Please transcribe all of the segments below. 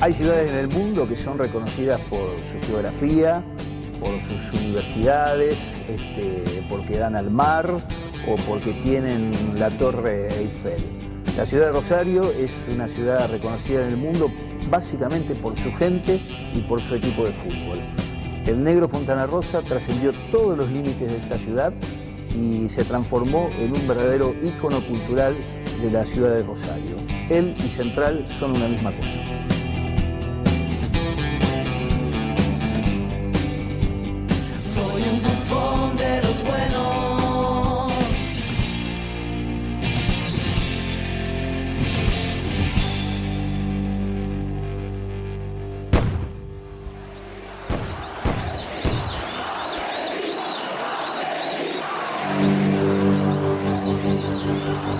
Hay ciudades en el mundo que son reconocidas por su geografía, por sus universidades, porque dan al mar o porque tienen la Torre Eiffel. La ciudad de Rosario es una ciudad reconocida en el mundo básicamente por su gente y por su equipo de fútbol. El negro Fontana Rosa trascendió todos los límites de esta ciudad y se transformó en un verdadero ícono cultural de la ciudad de Rosario. Él y Central son una misma cosa. Soy un bufón de los buenos.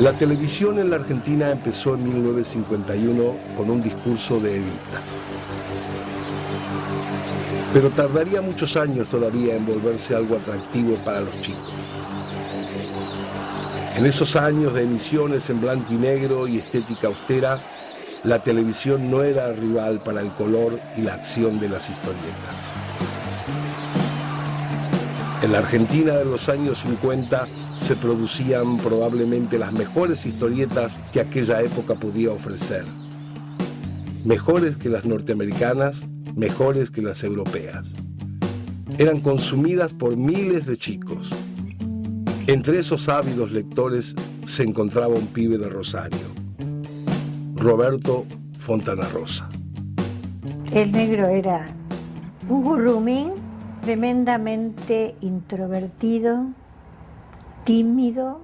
La televisión en la Argentina empezó en 1951 con un discurso de Evita. Pero tardaría muchos años todavía en volverse algo atractivo para los chicos. En esos años de emisiones en blanco y negro y estética austera, la televisión no era rival para el color y la acción de las historietas. En la Argentina de los años 50 se producían probablemente las mejores historietas que aquella época podía ofrecer. Mejores que las norteamericanas, mejores que las europeas. Eran consumidas por miles de chicos. Entre esos ávidos lectores se encontraba un pibe de Rosario, Roberto Fontana Rosa. El negro era un gurrumín tremendamente introvertido, tímido,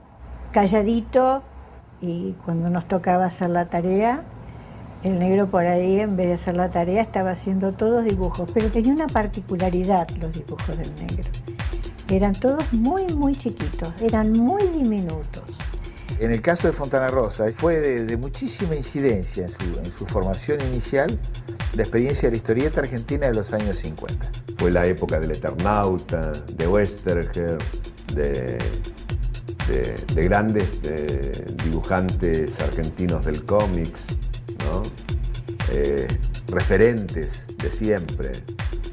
calladito, y cuando nos tocaba hacer la tarea, el negro por ahí, en vez de hacer la tarea, estaba haciendo todos dibujos, pero tenía una particularidad los dibujos del negro. Eran todos muy, muy chiquitos, eran muy diminutos. En el caso de Fontana Rosa, fue de muchísima incidencia en su formación inicial la experiencia de la historieta argentina de los años 50. Fue la época del Eternauta, de Westerger, de grandes dibujantes argentinos del cómics, ¿no? Referentes de siempre.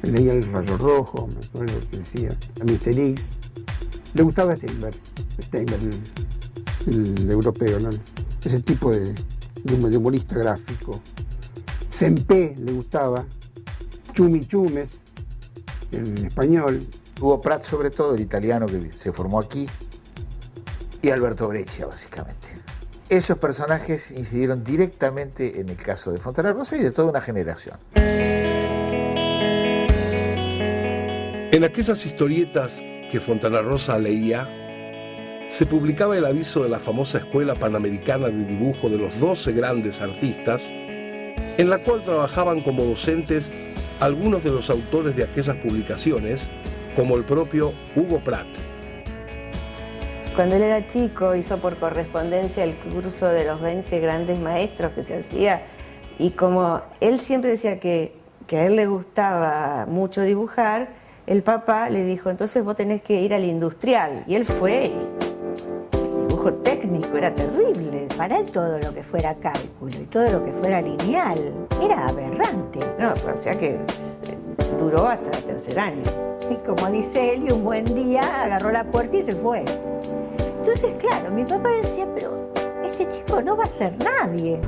Leía El Rayo Rojo, me acuerdo que decía, a Mr. X. Le gustaba Steinberg, el europeo, ¿no? Ese tipo de humorista gráfico. Sempé le gustaba, Chumi Chumes, el español. Hugo Pratt, sobre todo, el italiano que se formó aquí, y Alberto Breccia, básicamente. Esos personajes incidieron directamente en el caso de Fontana Rosa y de toda una generación. En aquellas historietas que Fontana Rosa leía, se publicaba el aviso de la famosa Escuela Panamericana de Dibujo de los 12 grandes artistas, en la cual trabajaban como docentes algunos de los autores de aquellas publicaciones, como el propio Hugo Pratt. Cuando él era chico hizo por correspondencia el curso de los 20 grandes maestros que se hacía, y como él siempre decía que a él le gustaba mucho dibujar, el papá le dijo, entonces vos tenés que ir al industrial, y él fue, y el dibujo técnico era terrible. Para él todo lo que fuera cálculo y todo lo que fuera lineal era aberrante. No, o sea que duró hasta el tercer año. Y como dice él, y un buen día agarró la puerta y se fue. Entonces, claro, mi papá decía, pero este chico no va a ser nadie.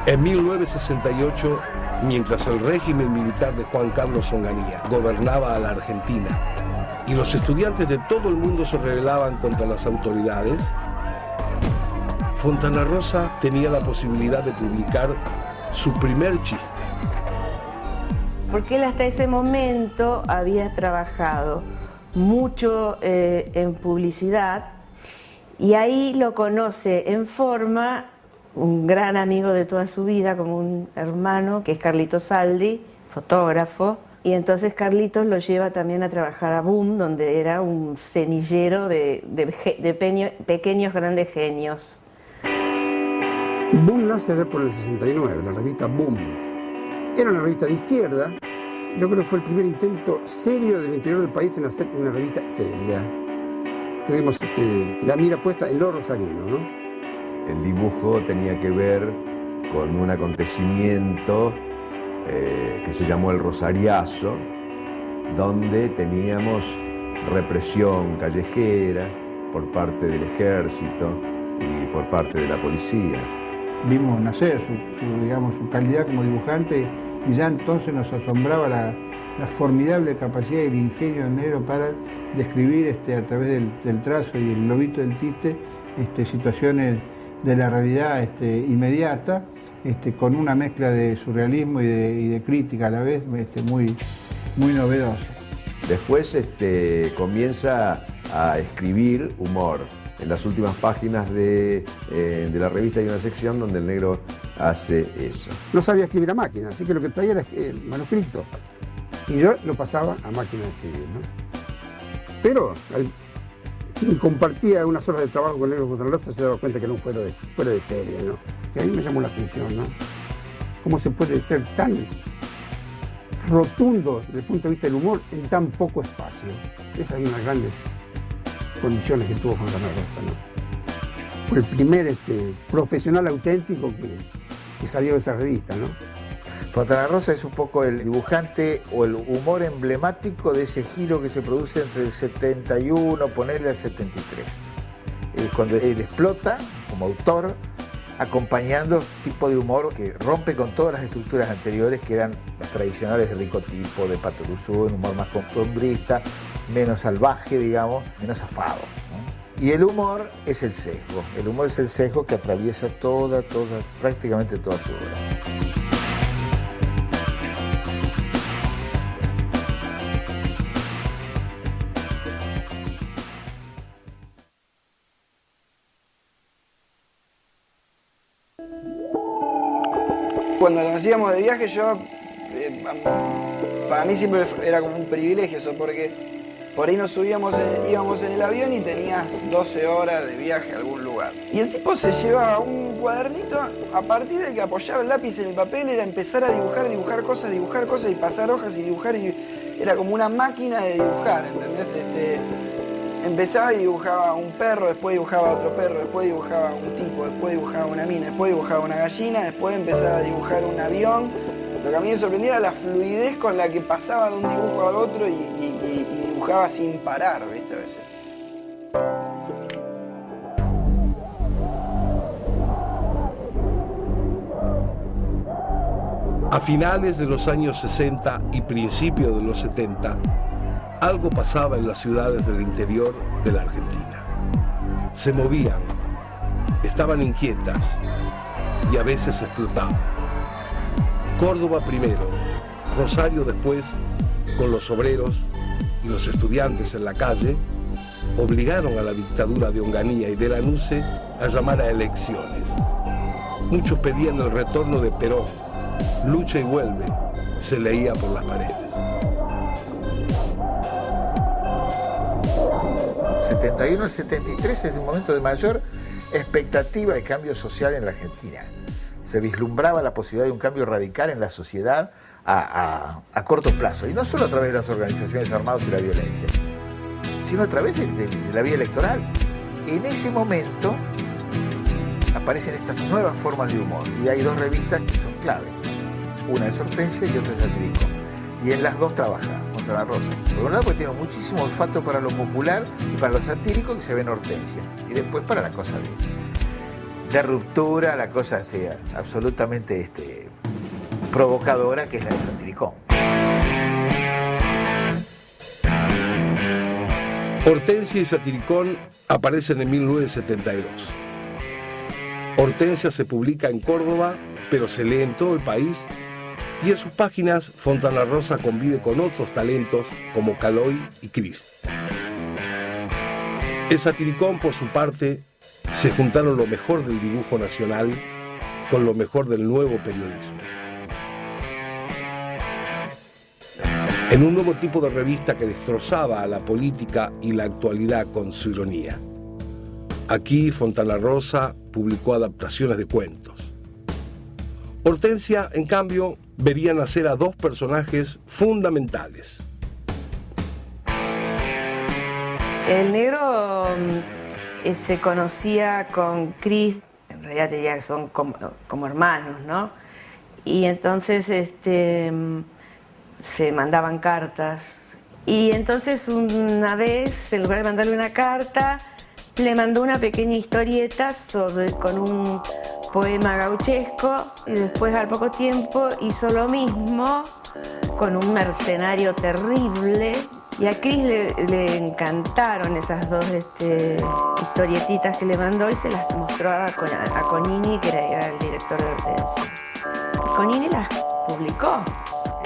En 1968, mientras el régimen militar de Juan Carlos Onganía gobernaba a la Argentina y los estudiantes de todo el mundo se rebelaban contra las autoridades, Fontana Rosa tenía la posibilidad de publicar su primer chiste. Porque él hasta ese momento había trabajado mucho en publicidad, y ahí lo conoce en Forma un gran amigo de toda su vida, como un hermano, que es Carlitos Saldi, fotógrafo, y entonces Carlitos lo lleva también a trabajar a Boom, donde era un semillero de pequeños grandes genios. Boom nace por el 69, la revista Boom. Era una revista de izquierda. Yo creo que fue el primer intento serio del interior del país en hacer una revista seria. Tuvimos la mira puesta en lo rosarino, ¿no? el dibujo tenía que ver con un acontecimiento que se llamó el Rosariazo, donde teníamos represión callejera por parte del ejército y por parte de la policía. Vimos nacer su calidad como dibujante y ya entonces nos asombraba la formidable capacidad y el ingenio del negro para describir a través del trazo y el globito del chiste situaciones de la realidad inmediata, con una mezcla de surrealismo y de crítica a la vez muy novedosa. Después comienza a escribir humor. En las últimas páginas de la revista hay una sección donde el negro hace eso. No sabía escribir a máquina, así que lo que traía era manuscrito. Y yo lo pasaba a máquina de escribir, ¿no? Pero quien compartía unas horas de trabajo con el negro Fontana Rosa se daba cuenta que era un fuera de serie, ¿no? Y a mí me llamó la atención, ¿no? ¿Cómo se puede ser tan rotundo desde el punto de vista del humor en tan poco espacio? Esas son las grandes condiciones que tuvo Fontana Rosa, ¿no? Fue el primer profesional auténtico que salió de esa revista, ¿no? Fontana Rosa es un poco el dibujante o el humor emblemático de ese giro que se produce entre el 71, ponerle al 73. Cuando él explota como autor, acompañando tipo de humor que rompe con todas las estructuras anteriores que eran las tradicionales de Ricotipo, de Pato Luzú, un humor más costumbrista, menos salvaje, digamos, menos zafado, ¿no? Y el humor es el sesgo. El humor es el sesgo que atraviesa prácticamente toda su obra. Cuando nos íbamos de viaje, para mí siempre era como un privilegio eso, porque por ahí íbamos en el avión y tenías 12 horas de viaje a algún lugar. Y el tipo se llevaba un cuadernito, a partir de que apoyaba el lápiz en el papel, era empezar a dibujar cosas y pasar hojas y dibujar, y era como una máquina de dibujar, ¿entendés? Empezaba y dibujaba un perro, después dibujaba otro perro, después dibujaba un tipo, después dibujaba una mina, después dibujaba una gallina, después empezaba a dibujar un avión. Lo que a mí me sorprendía era la fluidez con la que pasaba de un dibujo al otro y dibujaba sin parar, ¿viste? A veces. A finales de los años 60 y principios de los 70, algo pasaba en las ciudades del interior de la Argentina. Se movían, estaban inquietas y a veces explotaban. Córdoba primero, Rosario después, con los obreros y los estudiantes en la calle, obligaron a la dictadura de Onganía y de Lanuse a llamar a elecciones. Muchos pedían el retorno de Perón. Lucha y vuelve, se leía por las paredes. 71 al 73 es un momento de mayor expectativa de cambio social en la Argentina. Se vislumbraba la posibilidad de un cambio radical en la sociedad a corto plazo, y no solo a través de las organizaciones armadas y la violencia, sino a través de la vía electoral. En ese momento aparecen estas nuevas formas de humor, y hay dos revistas que son clave. Una es Hortensia y otra es Satiricón. Y en las dos trabaja Fontana Rosa. Por un lado, porque tiene muchísimo olfato para lo popular y para lo satírico, que se ve en Hortensia. Y después para la cosa de ruptura, la cosa sea absolutamente provocadora, que es la de Satiricón. Hortensia y Satiricón aparecen en 1972. Hortensia se publica en Córdoba, pero se lee en todo el país, y en sus páginas Fontana Rosa convive con otros talentos como Caloi y Cris. En Satiricón, por su parte, se juntaron lo mejor del dibujo nacional con lo mejor del nuevo periodismo. En un nuevo tipo de revista que destrozaba a la política y la actualidad con su ironía. Aquí Fontana Rosa publicó adaptaciones de cuentos. Hortensia, en cambio, vería nacer a dos personajes fundamentales. El negro se conocía con Cris en realidad te diría que son como hermanos, ¿no? Y entonces se mandaban cartas. Y entonces una vez, en lugar de mandarle una carta, le mandó una pequeña historieta con un poema gauchesco, y después al poco tiempo hizo lo mismo con un mercenario terrible. Y a Cris le encantaron esas dos historietitas que le mandó y se las mostró a Conini, que era el director de Hortensia. Y Conini las publicó.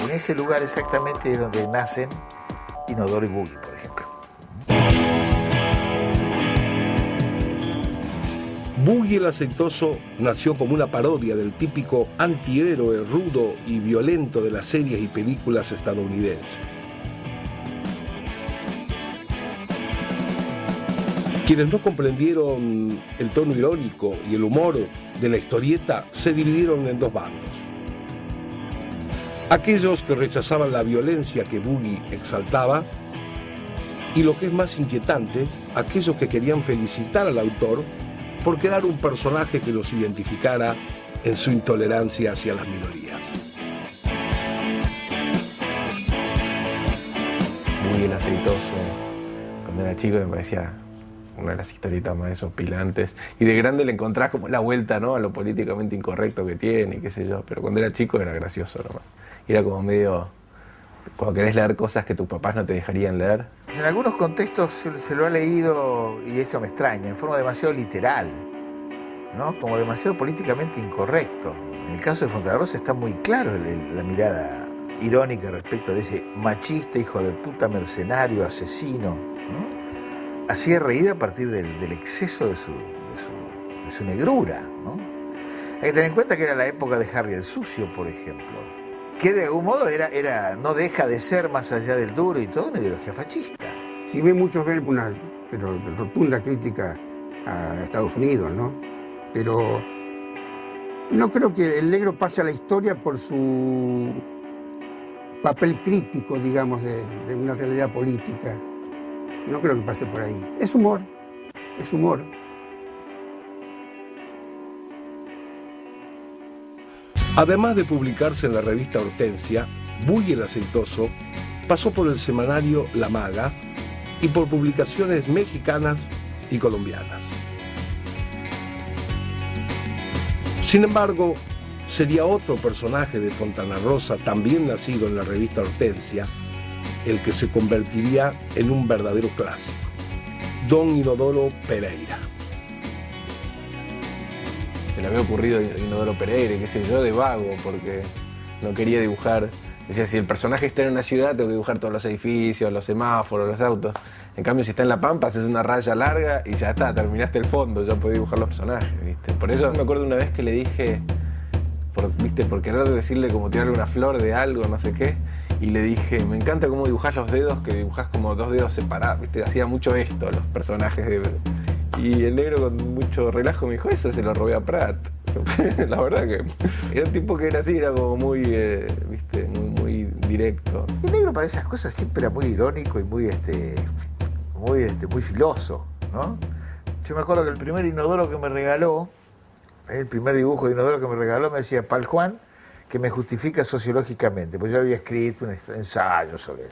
En ese lugar exactamente es donde nacen Inodoro y Boogie, por ejemplo. Boogie el Aceitoso nació como una parodia del típico antihéroe rudo y violento de las series y películas estadounidenses. Quienes no comprendieron el tono irónico y el humor de la historieta se dividieron en dos bandos. Aquellos que rechazaban la violencia que Boogie exaltaba, y lo que es más inquietante, aquellos que querían felicitar al autor por crear un personaje que los identificara en su intolerancia hacia las minorías. Boogie el Aceitoso, cuando era chico me parecía una de las historietas más desopilantes, y de grande le encontrás como la vuelta, ¿no?, a lo políticamente incorrecto que tiene y qué sé yo, pero cuando era chico era gracioso nomás. Era como medio, cuando querés leer cosas que tus papás no te dejarían leer. En algunos contextos se lo ha leído, y eso me extraña, en forma demasiado literal, ¿no? Como demasiado políticamente incorrecto. En el caso de Fontana Rosa está muy claro la mirada irónica respecto de ese machista, hijo de puta, mercenario, asesino, ¿no? Hacía reír a partir del exceso de su negrura, ¿no? Hay que tener en cuenta que era la época de Harry el Sucio, por ejemplo, que de algún modo no deja de ser, más allá del duro y todo, una ideología fascista. Si bien muchos ven una rotunda crítica a Estados Unidos, ¿no? Pero no creo que el negro pase a la historia por su papel crítico, digamos, de una realidad política. No creo que pase por ahí. Es humor, es humor. Además de publicarse en la revista Hortensia, Boogie el Aceitoso pasó por el semanario La Maga y por publicaciones mexicanas y colombianas. Sin embargo, sería otro personaje de Fontana Rosa, también nacido en la revista Hortensia, el que se convertiría en un verdadero clásico, Don Inodoro Pereira. Se le había ocurrido Inodoro Pereira, qué sé yo, de vago, porque no quería dibujar. Decía, si el personaje está en una ciudad, tengo que dibujar todos los edificios, los semáforos, los autos. En cambio, si está en La Pampa, haces una raya larga y ya está, terminaste el fondo, ya podés dibujar los personajes, ¿viste? Por eso me acuerdo una vez que le dije, por querer decirle, como tirarle una flor de algo, no sé qué, y le dije, me encanta cómo dibujás los dedos, que dibujás como dos dedos separados, ¿viste? Hacía mucho esto, los personajes de... Y el negro con mucho relajo me dijo, eso se lo robé a Pratt. La verdad que era un tipo que era así, era como muy, ¿viste? Muy directo. El negro para esas cosas siempre era muy irónico y muy filoso, ¿no? Yo me acuerdo que el primer inodoro que me regaló, el primer dibujo de inodoro que me regaló, me decía Pal Juan, que me justifica sociológicamente, pues yo había escrito un ensayo sobre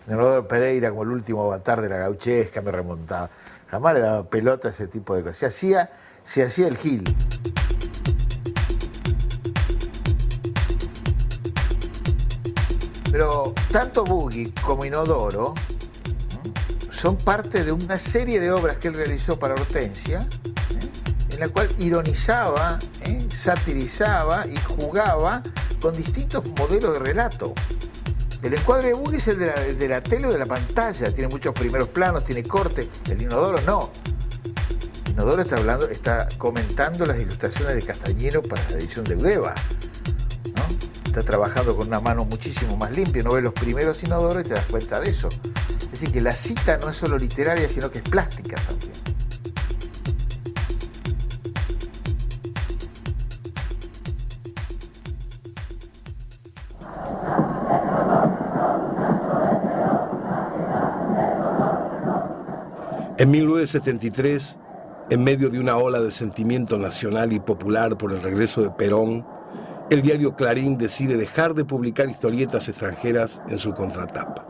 Inodoro Pereira como el último avatar de la gauchesca, me remontaba. Jamás le daba pelota a ese tipo de cosas. Se hacía el gil. Pero tanto Boogie como Inodoro son parte de una serie de obras que él realizó para Hortensia, en la cual ironizaba, satirizaba y jugaba con distintos modelos de relato. El encuadre de Boogie es el de la tele o de la pantalla, tiene muchos primeros planos, tiene cortes. El Inodoro no. Inodoro está comentando las ilustraciones de Castañero para la edición de Udeva, ¿no? Está trabajando con una mano muchísimo más limpia, no ves los primeros Inodoros y te das cuenta de eso. Es decir, que la cita no es solo literaria, sino que es plástica también. En 1973, En medio de una ola de sentimiento nacional y popular por el regreso de Perón, el diario Clarín decide dejar de publicar historietas extranjeras en su contratapa.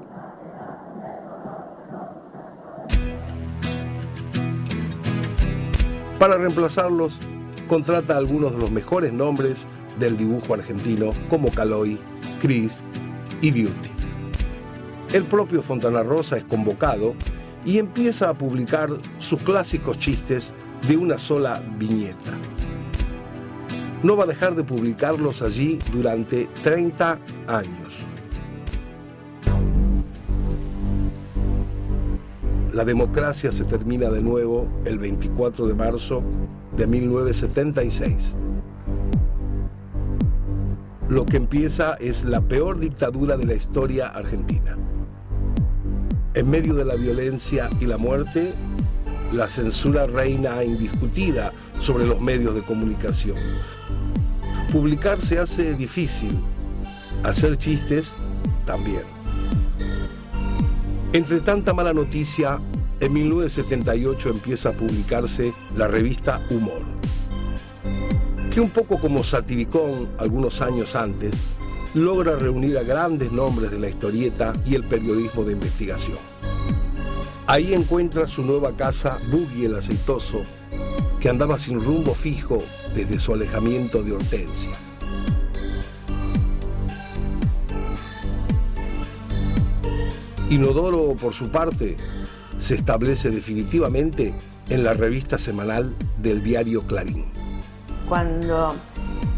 Para reemplazarlos, contrata a algunos de los mejores nombres del dibujo argentino, como Caloi, Cris y Beauty. El propio Fontana Rosa es convocado y empieza a publicar sus clásicos chistes de una sola viñeta. No va a dejar de publicarlos allí durante 30 años. La democracia se termina de nuevo el 24 de marzo de 1976. Lo que empieza es la peor dictadura de la historia argentina. En medio de la violencia y la muerte, la censura reina indiscutida sobre los medios de comunicación. Publicar se hace difícil, hacer chistes también. Entre tanta mala noticia, en 1978 empieza a publicarse la revista Humor, que un poco como Satiricón algunos años antes, logra reunir a grandes nombres de la historieta y el periodismo de investigación. Ahí encuentra su nueva casa Buggy el Aceitoso, que andaba sin rumbo fijo desde su alejamiento de Hortensia. Inodoro, por su parte, se establece definitivamente en la revista semanal del diario Clarín. Cuando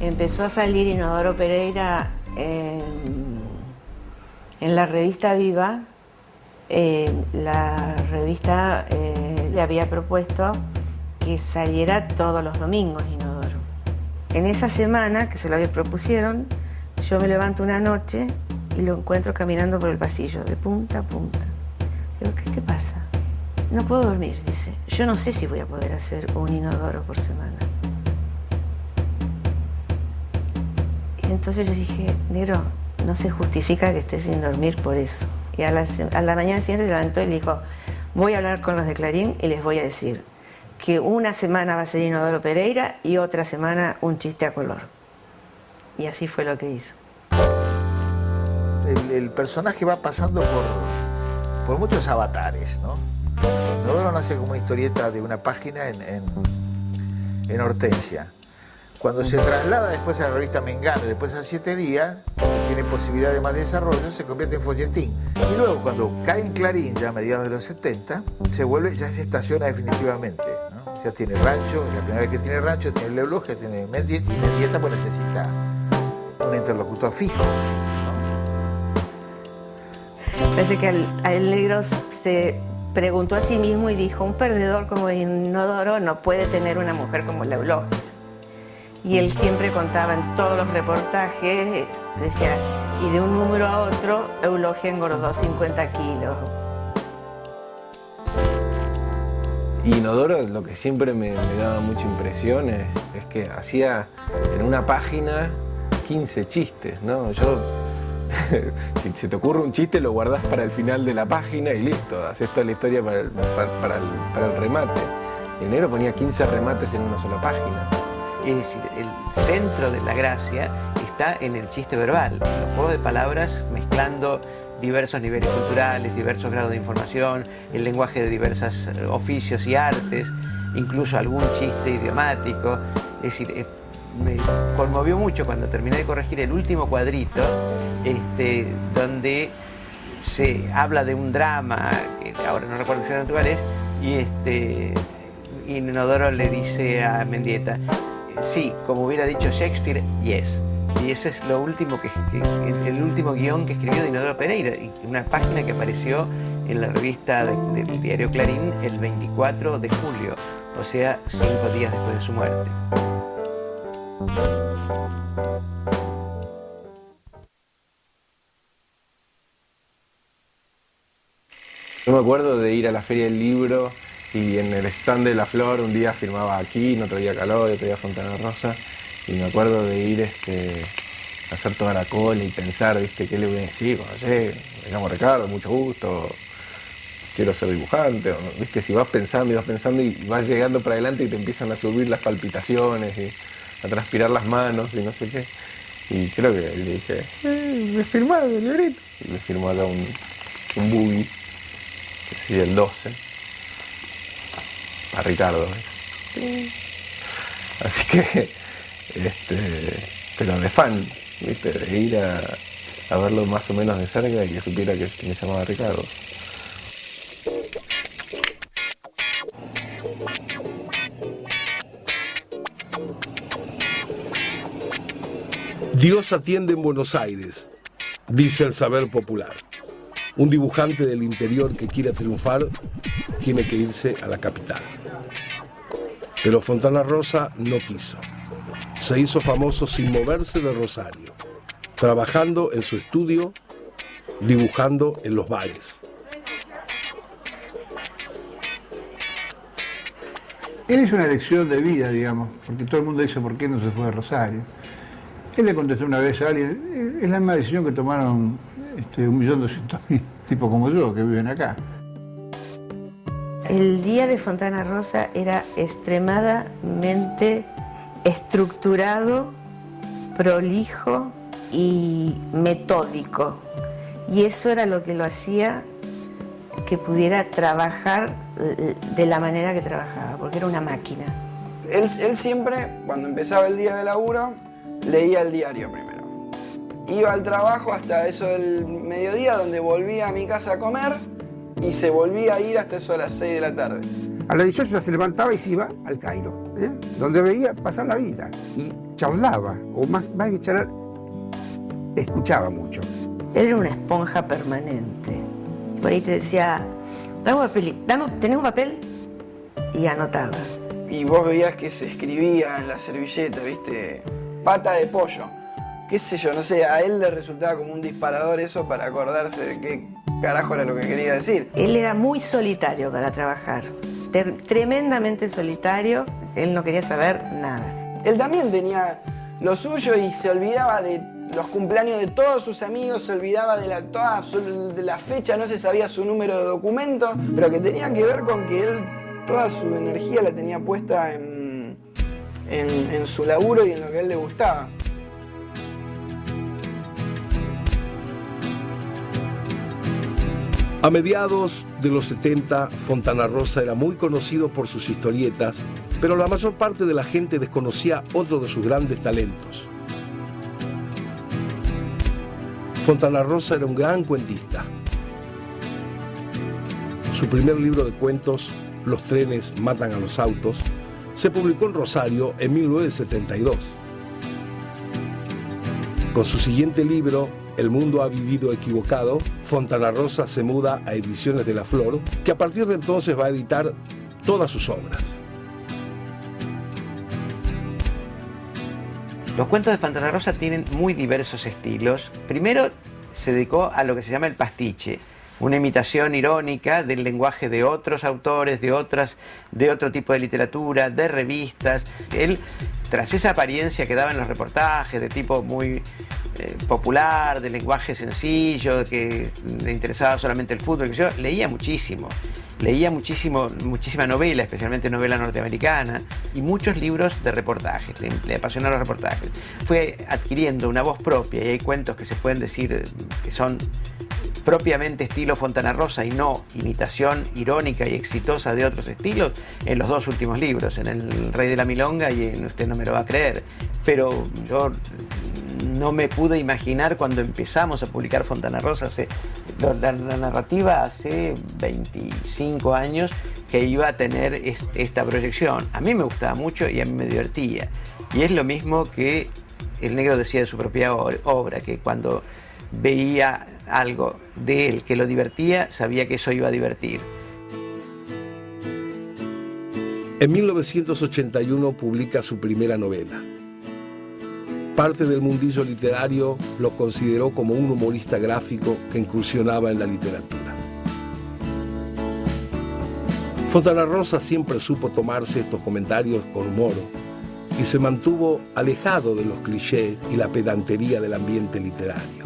empezó a salir Inodoro Pereira en la revista Viva, la revista le había propuesto que saliera todos los domingos Inodoro. En esa semana que se lo propusieron, yo me levanto una noche y lo encuentro caminando por el pasillo, de punta a punta. Digo, ¿qué te pasa? No puedo dormir, dice. Yo no sé si voy a poder hacer un Inodoro por semana. Y entonces yo dije, negro, no se justifica que estés sin dormir por eso. Y a la mañana siguiente se levantó y le dijo, voy a hablar con los de Clarín y les voy a decir que una semana va a ser Inodoro Pereira y otra semana un chiste a color. Y así fue lo que hizo. El personaje va pasando por muchos avatares, ¿no? Inodoro nace como una historieta de una página en Hortensia. Cuando se traslada después a la revista Mengano y después a 7 días, que tiene posibilidad de más desarrollo, se convierte en folletín. Y luego cuando cae en Clarín, ya a mediados de los 70, ya se estaciona definitivamente, ¿no? Ya tiene rancho, la primera vez que tiene rancho, tiene el Leblog, ya tiene Mendieta, pues necesita un interlocutor fijo, ¿no? Parece que a él negro se preguntó a sí mismo y dijo, un perdedor como Inodoro no puede tener una mujer como Leblog. Y él siempre contaba en todos los reportajes, decía, y de un número a otro, Eulogia engordó 50 kilos. Y Inodoro, lo que siempre me daba mucha impresión es que hacía en una página 15 chistes, ¿no? Si se te ocurre un chiste, lo guardás para el final de la página y listo, haces toda la historia para el remate. Y el negro ponía 15 remates en una sola página. Es decir, el centro de la gracia está en el chiste verbal, en los juegos de palabras mezclando diversos niveles culturales, diversos grados de información, el lenguaje de diversos oficios y artes, incluso algún chiste idiomático. Es decir, me conmovió mucho cuando terminé de corregir el último cuadrito, donde se habla de un drama, que ahora no recuerdo exactamente cuál es, y Inodoro le dice a Mendieta, sí, como hubiera dicho Shakespeare, yes. Y ese es lo último el último guión que escribió de Inodoro Pereira, una página que apareció en la revista del diario Clarín el 24 de julio, o sea, 5 días después de su muerte. Yo me acuerdo de ir a la Feria del Libro y en el stand de La Flor un día firmaba aquí, otro día Caloi, otro día Fontana Rosa, y me acuerdo de ir a hacer toda la cola y pensar, ¿qué le voy a decir? No sé, me llamo Ricardo, mucho gusto, quiero ser dibujante, o, ¿viste? Si vas pensando y vas llegando para adelante y te empiezan a subir las palpitaciones y a transpirar las manos y no sé qué. Y creo que le dije, me firmás el librito. Y me firmó acá un boogie, que sería el 12, a Ricardo. Así que, pero de fan, ¿viste? De ir a verlo más o menos de cerca y que supiera que me llamaba Ricardo. Dios atiende en Buenos Aires, dice el saber popular. Un dibujante del interior que quiera triunfar tiene que irse a la capital. Pero Fontana Rosa no quiso. Se hizo famoso sin moverse de Rosario, trabajando en su estudio, dibujando en los bares. Él hizo una elección de vida, digamos, porque todo el mundo dice por qué no se fue a Rosario. Él le contestó una vez a alguien, es la misma decisión que tomaron 1.200.000 tipos como yo, que viven acá. El día de Fontana Rosa era extremadamente estructurado, prolijo y metódico. Y eso era lo que lo hacía que pudiera trabajar de la manera que trabajaba, porque era una máquina. Él siempre, cuando empezaba el día de laburo, leía el diario primero. Iba al trabajo hasta eso del mediodía, donde volvía a mi casa a comer y se volvía a ir hasta eso a las 6 de la tarde. A las 18 ya se levantaba y se iba al Cairo, donde veía pasar la vida y charlaba, o más que charlar, escuchaba mucho. Él era una esponja permanente. Por ahí te decía, dame un papel, ¿tenés un papel? Y anotaba. Y vos veías que se escribía en la servilleta, ¿viste? Pata de pollo. Qué sé yo, no sé, a él le resultaba como un disparador eso para acordarse de qué carajo era lo que quería decir. Él era muy solitario para trabajar, tremendamente solitario, él no quería saber nada. Él también tenía lo suyo y se olvidaba de los cumpleaños de todos sus amigos, se olvidaba de la fecha, no se sabía su número de documento, pero que tenía que ver con que él toda su energía la tenía puesta en su laburo y en lo que a él le gustaba. A mediados de los 70, Fontana Rosa era muy conocido por sus historietas, pero la mayor parte de la gente desconocía otro de sus grandes talentos. Fontana Rosa era un gran cuentista. Su primer libro de cuentos, Los trenes matan a los autos, se publicó en Rosario en 1972. Con su siguiente libro, El mundo ha vivido equivocado, Fontana Rosa se muda a Ediciones de la Flor, que a partir de entonces va a editar todas sus obras. Los cuentos de Fontana Rosa tienen muy diversos estilos. Primero se dedicó a lo que se llama el pastiche, una imitación irónica del lenguaje de otros autores, de otro tipo de literatura, de revistas. Él, tras esa apariencia que daba en los reportajes, de tipo muy popular, de lenguaje sencillo, que le interesaba solamente el fútbol, leía muchísima novela, especialmente novela norteamericana, y muchos libros de reportajes, le apasionaron los reportajes. Fue adquiriendo una voz propia, y hay cuentos que se pueden decir que son propiamente estilo Fontana Rosa y no imitación irónica y exitosa de otros estilos en los dos últimos libros, en El Rey de la Milonga y en Usted no me lo va a creer. Pero yo no me pude imaginar cuando empezamos a publicar Fontana Rosa, la narrativa hace 25 años, que iba a tener esta proyección. A mí me gustaba mucho y a mí me divertía. Y es lo mismo que el negro decía de su propia obra, que cuando veía algo de él que lo divertía, sabía que eso iba a divertir. En 1981 publica su primera novela. Parte del mundillo literario lo consideró como un humorista gráfico que incursionaba en la literatura. Fontana Rosa siempre supo tomarse estos comentarios con humor y se mantuvo alejado de los clichés y la pedantería del ambiente literario.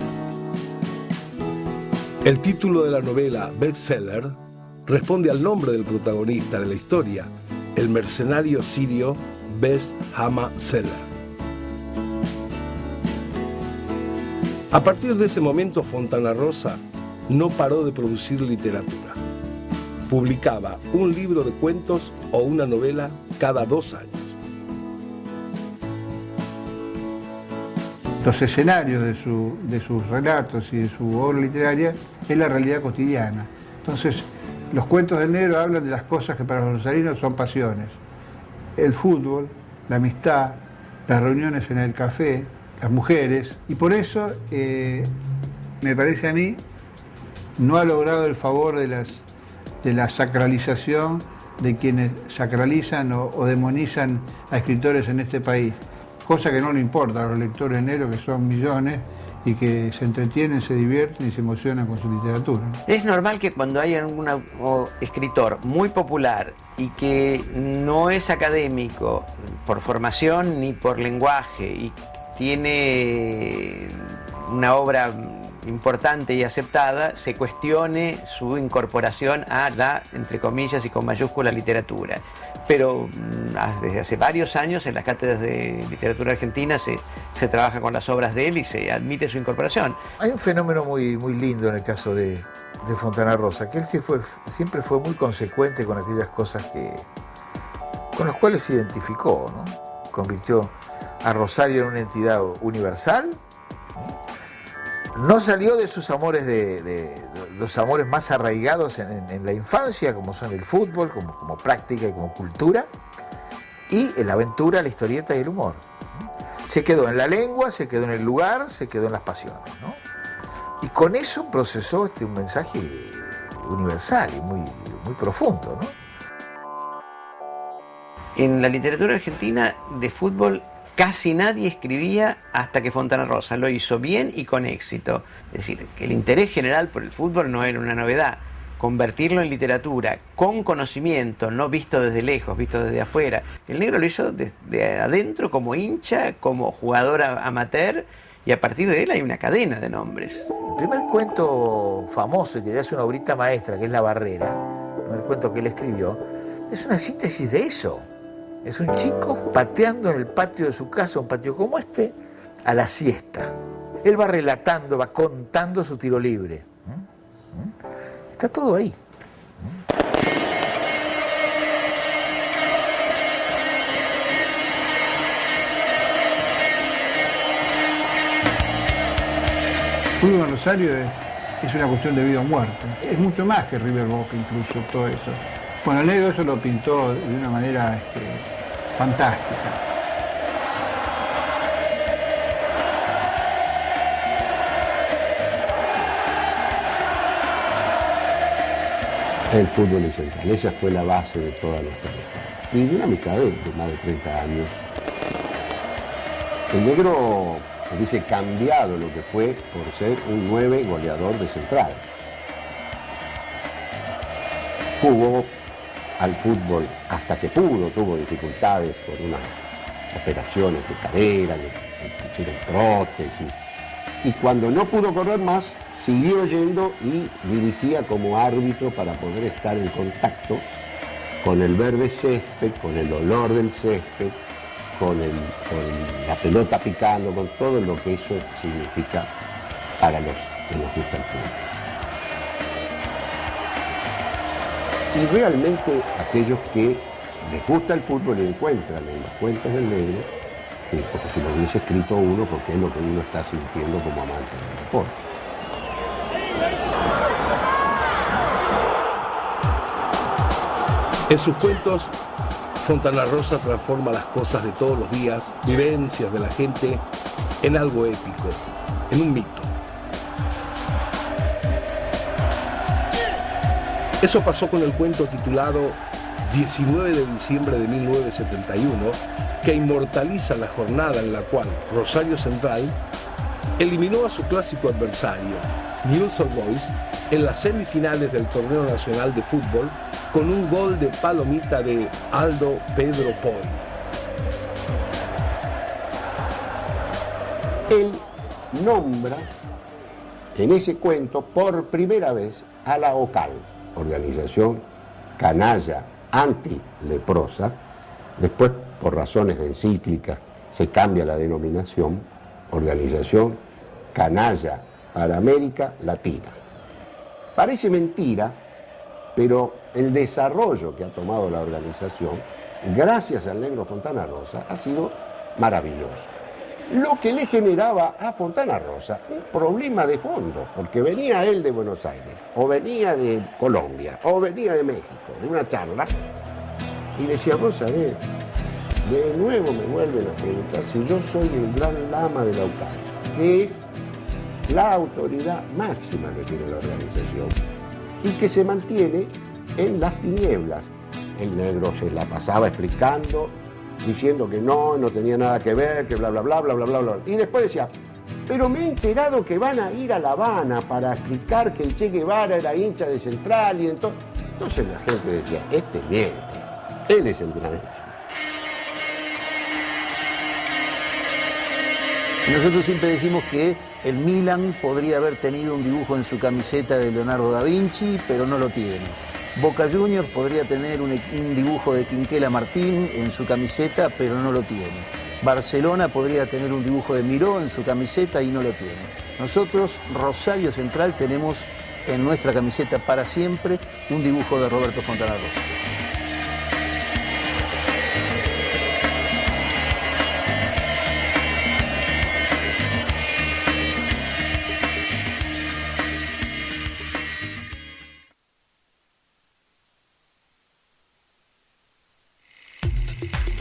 El título de la novela, bestseller, responde al nombre del protagonista de la historia, el mercenario sirio Bes Hama Seller. A partir de ese momento, Fontana Rosa no paró de producir literatura. Publicaba un libro de cuentos o una novela cada 2 años. Los escenarios de sus relatos y de su obra literaria es la realidad cotidiana. Entonces, los cuentos del negro hablan de las cosas que para los rosarinos son pasiones. El fútbol, la amistad, las reuniones en el café, las mujeres. Y por eso, me parece a mí, no ha logrado el favor de la sacralización de quienes sacralizan o demonizan a escritores en este país. Cosa que no le importa a los lectores negros, que son millones, y que se entretienen, se divierten y se emocionan con su literatura. Es normal que cuando hay un escritor muy popular y que no es académico por formación ni por lenguaje y tiene una obra importante y aceptada, se cuestione su incorporación a la, entre comillas y con mayúscula, literatura. Pero desde hace varios años en las cátedras de literatura argentina se trabaja con las obras de él y se admite su incorporación. Hay un fenómeno muy lindo en el caso de Fontana Rosa, que él siempre fue muy consecuente con aquellas cosas con las cuales se identificó, ¿no? Convirtió a Rosario en una entidad universal. No salió de sus amores, de los amores más arraigados en la infancia, como son el fútbol, como práctica y como cultura, y la aventura, la historieta y el humor. Se quedó en la lengua, se quedó en el lugar, se quedó en las pasiones, ¿no? Y con eso procesó un mensaje universal y muy profundo, ¿no? En la literatura argentina de fútbol casi nadie escribía hasta que Fontana Rosa lo hizo bien y con éxito. Es decir, que el interés general por el fútbol no era una novedad. Convertirlo en literatura, con conocimiento, no visto desde lejos, visto desde afuera. El negro lo hizo desde adentro como hincha, como jugador amateur, y a partir de él hay una cadena de nombres. El primer cuento famoso, que ya es una obrita maestra, que es La Barrera, el primer cuento que él escribió, es una síntesis de eso. Es un chico pateando en el patio de su casa, un patio como este, a la siesta. Él va relatando, va contando su tiro libre. Está todo ahí. El fútbol en Rosario es una cuestión de vida o muerte. Es mucho más que River Boca, incluso, todo eso. Bueno, el negro eso lo pintó de una manera fantástica. El fútbol es central, esa fue la base de toda nuestra historia. Y de una amistad de más de 30 años. El negro hubiese cambiado lo que fue por ser un 9 goleador de Central. Jugó al fútbol hasta que pudo, tuvo dificultades por unas operaciones de cadera, se pusieron prótesis, y cuando no pudo correr más, siguió yendo y dirigía como árbitro para poder estar en contacto con el verde césped, con el olor del césped, con la pelota picando, con todo lo que eso significa para los que nos gusta el fútbol. Y realmente aquellos que les gusta el fútbol y encuentran en los cuentos del negro, que porque si lo hubiese escrito uno, porque es lo que uno está sintiendo como amante del deporte. En sus cuentos, Fontana Rosa transforma las cosas de todos los días, vivencias de la gente, en algo épico, en un mito. Eso pasó con el cuento titulado 19 de diciembre de 1971, que inmortaliza la jornada en la cual Rosario Central eliminó a su clásico adversario, Newell's Old Boys, en las semifinales del Torneo Nacional de Fútbol con un gol de palomita de Aldo Pedro Poy. Él nombra en ese cuento por primera vez a la OCAL. organización canalla antileprosa. Después, por razones encíclicas, se cambia la denominación, Organización Canalla para América Latina. Parece mentira, pero el desarrollo que ha tomado la organización, gracias al negro Fontana Rosa, ha sido maravilloso. Lo que le generaba a Fontana Rosa un problema de fondo, porque venía él de Buenos Aires, o venía de Colombia, o venía de México, de una charla, y decía, vos sabés, de nuevo me vuelven a preguntar si yo soy el gran lama de la UCAI, que es la autoridad máxima que tiene la organización y que se mantiene en las tinieblas. El negro se la pasaba explicando, diciendo que no tenía nada que ver, que bla, bla, bla, bla, bla, bla, bla. Y después decía, pero me he enterado que van a ir a La Habana para explicar que el Che Guevara era hincha de Central y entonces la gente decía, este miente, él es el gran. Nosotros siempre decimos que el Milan podría haber tenido un dibujo en su camiseta de Leonardo da Vinci, pero no lo tiene. Boca Juniors podría tener un dibujo de Quinquela Martín en su camiseta, pero no lo tiene. Barcelona podría tener un dibujo de Miró en su camiseta y no lo tiene. Nosotros, Rosario Central, tenemos en nuestra camiseta para siempre un dibujo de Roberto Fontana Rosa.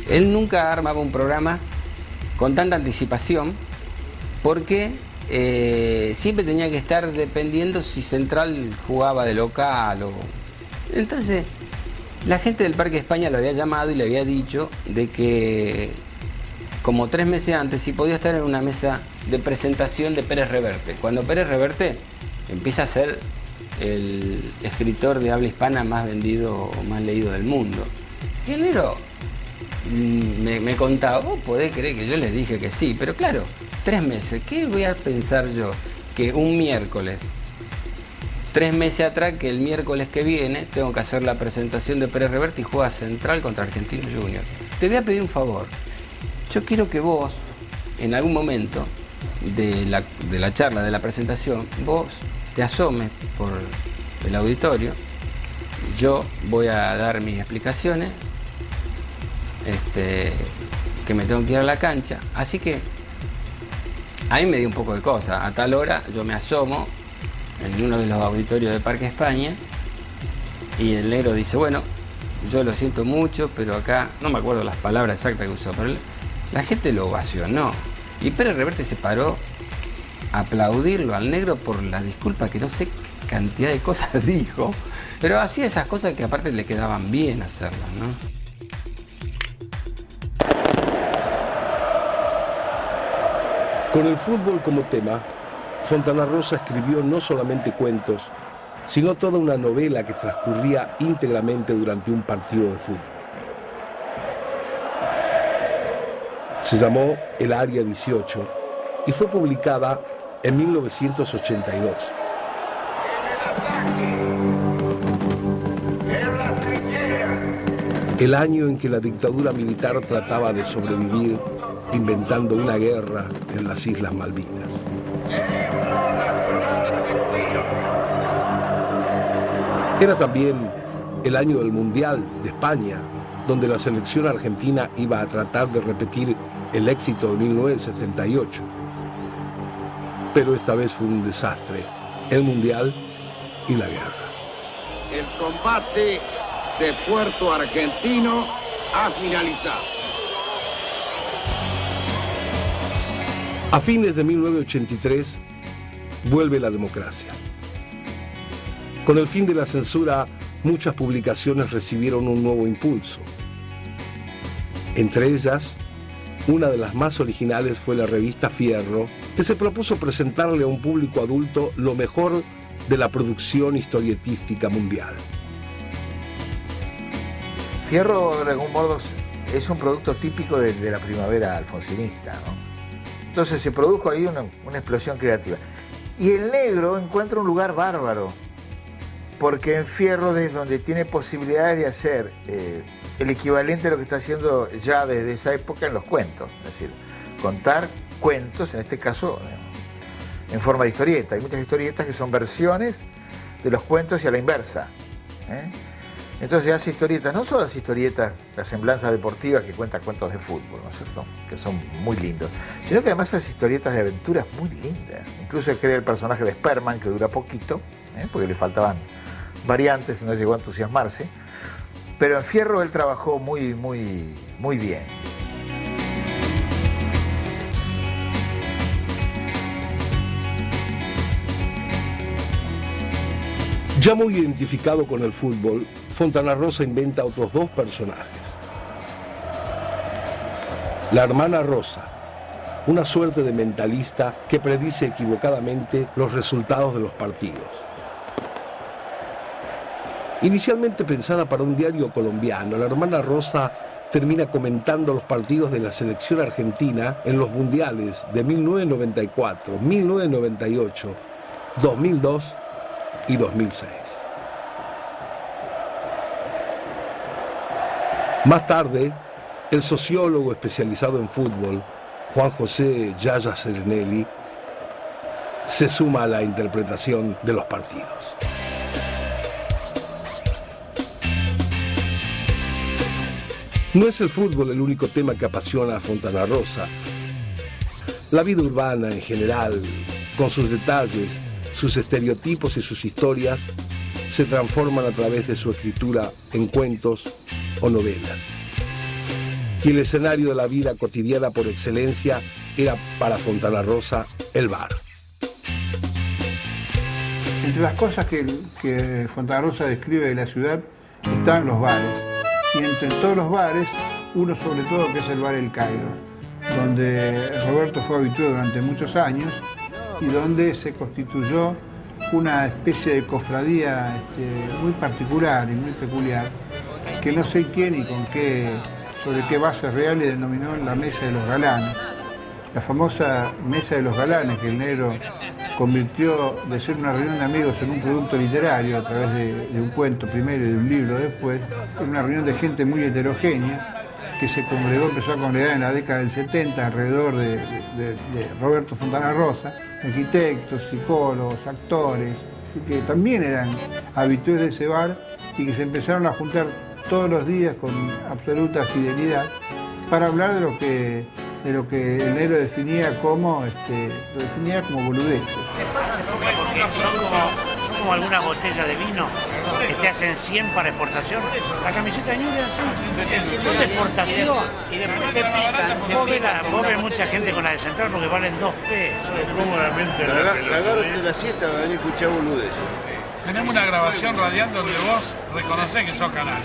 Él nunca armaba un programa con tanta anticipación porque siempre tenía que estar dependiendo si Central jugaba de local o... Entonces, la gente del Parque España lo había llamado y le había dicho de que como 3 meses antes si podía estar en una mesa de presentación de Pérez Reverte. Cuando Pérez Reverte empieza a ser el escritor de habla hispana más vendido, más leído del mundo. Y el negro me contaba, vos podés creer que yo les dije que sí, pero claro, 3 meses, ¿qué voy a pensar yo? Que un miércoles, 3 meses atrás, que el miércoles que viene tengo que hacer la presentación de Pérez Reverte y juega Central contra Argentino Juniors. Te voy a pedir un favor, yo quiero que vos, en algún momento de la charla, de la presentación, vos te asomes por el auditorio, yo voy a dar mis explicaciones, que me tengo que ir a la cancha, así que a mí me dio un poco de cosa. A tal hora yo me asomo en uno de los auditorios de Parque España y el negro dice, bueno, yo lo siento mucho, pero acá, no me acuerdo las palabras exactas que usó, pero la gente lo ovacionó y Pérez Reverte se paró a aplaudirlo al negro por la disculpa, que no sé qué cantidad de cosas dijo, pero hacía esas cosas que aparte le quedaban bien hacerlas, ¿no? Con el fútbol como tema, Fontana Rosa escribió no solamente cuentos, sino toda una novela que transcurría íntegramente durante un partido de fútbol. Se llamó El Área 18 y fue publicada en 1982. El año en que la dictadura militar trataba de sobrevivir inventando una guerra en las Islas Malvinas. Era también el año del Mundial de España, donde la selección argentina iba a tratar de repetir el éxito de 1978. Pero esta vez fue un desastre, el Mundial y la guerra. El combate de Puerto Argentino ha finalizado. A fines de 1983 vuelve la democracia. Con el fin de la censura, muchas publicaciones recibieron un nuevo impulso. Entre ellas, una de las más originales fue la revista Fierro, que se propuso presentarle a un público adulto lo mejor de la producción historietística mundial. Fierro, de algún modo, es un producto típico de la primavera alfonsinista, ¿no? Entonces se produjo ahí una explosión creativa. Y el negro encuentra un lugar bárbaro porque en Fierro es donde tiene posibilidades de hacer el equivalente a lo que está haciendo ya desde esa época en los cuentos, es decir, contar cuentos, en este caso en forma de historieta. Hay muchas historietas que son versiones de los cuentos y a la inversa. Entonces hace historietas, no solo las historietas, las semblanzas deportivas que cuentan cuentos de fútbol, ¿no es cierto?, que son muy lindos, sino que además hace historietas de aventuras muy lindas. Incluso él crea el personaje de Sperman, que dura poquito, porque le faltaban variantes y no llegó a entusiasmarse. Pero en Fierro él trabajó muy bien. Ya muy identificado con el fútbol, Fontana Rosa inventa otros dos personajes. La hermana Rosa, una suerte de mentalista que predice equivocadamente los resultados de los partidos. Inicialmente pensada para un diario colombiano, la hermana Rosa termina comentando los partidos de la selección argentina en los mundiales de 1994, 1998, 2002 y 2006. Más tarde, el sociólogo especializado en fútbol, Juan José Yaya Serenelli, se suma a la interpretación de los partidos. No es el fútbol el único tema que apasiona a Fontana Rosa. La vida urbana en general, con sus detalles, sus estereotipos y sus historias, se transforman a través de su escritura en cuentos o novelas. Y el escenario de la vida cotidiana por excelencia era para Fontana Rosa el bar. Entre las cosas que Fontana Rosa describe de la ciudad están los bares. Y entre todos los bares, uno sobre todo que es el bar El Cairo, donde Roberto fue habitué durante muchos años y donde se constituyó una especie de cofradía muy particular y muy peculiar, que no sé quién y sobre qué base real le denominó la Mesa de los Galanes. La famosa Mesa de los Galanes que el negro convirtió de ser una reunión de amigos en un producto literario a través de un cuento primero y de un libro después, en una reunión de gente muy heterogénea que se empezó a congregar en la década del 70 alrededor de Roberto Fontana Rosa, arquitectos, psicólogos, actores, que también eran habitués de ese bar y que se empezaron a juntar todos los días con absoluta fidelidad para hablar de lo que el negro definía como boludeces. Porque son como algunas botellas de vino que te hacen 100 para exportación. La camiseta de Ñuble son de exportación. Y después se pican. Vos ves mucha gente con la de Central porque valen 2 pesos. Cómodamente. Tragaron de la siesta para venir a escuchar boludeces. Tenemos una grabación radial donde vos reconocés que sos canalla.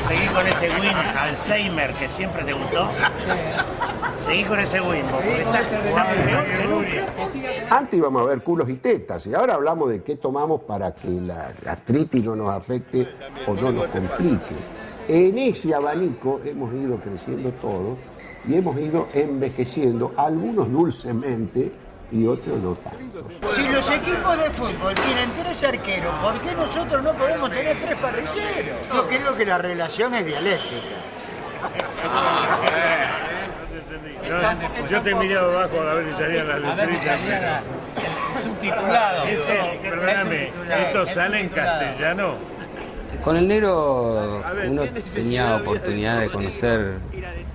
Seguí con ese win Alzheimer que siempre te gustó. Seguí con ese win, porque está peor que nunca. Antes íbamos a ver culos y tetas, y ahora hablamos de qué tomamos para que la gastritis no nos afecte o no nos complique. En ese abanico hemos ido creciendo todos y hemos ido envejeciendo, algunos dulcemente y otros no tanto. Si los equipos de fútbol tienen 3 arqueros, ¿por qué nosotros no podemos tener 3 parrilleros? Yo creo que la relación es dialéctica. Yo te miraba abajo a ver si salían las letritas. Subtitulado. Perdóname, ¿esto sale en castellano? Con el negro uno tenía oportunidad de conocer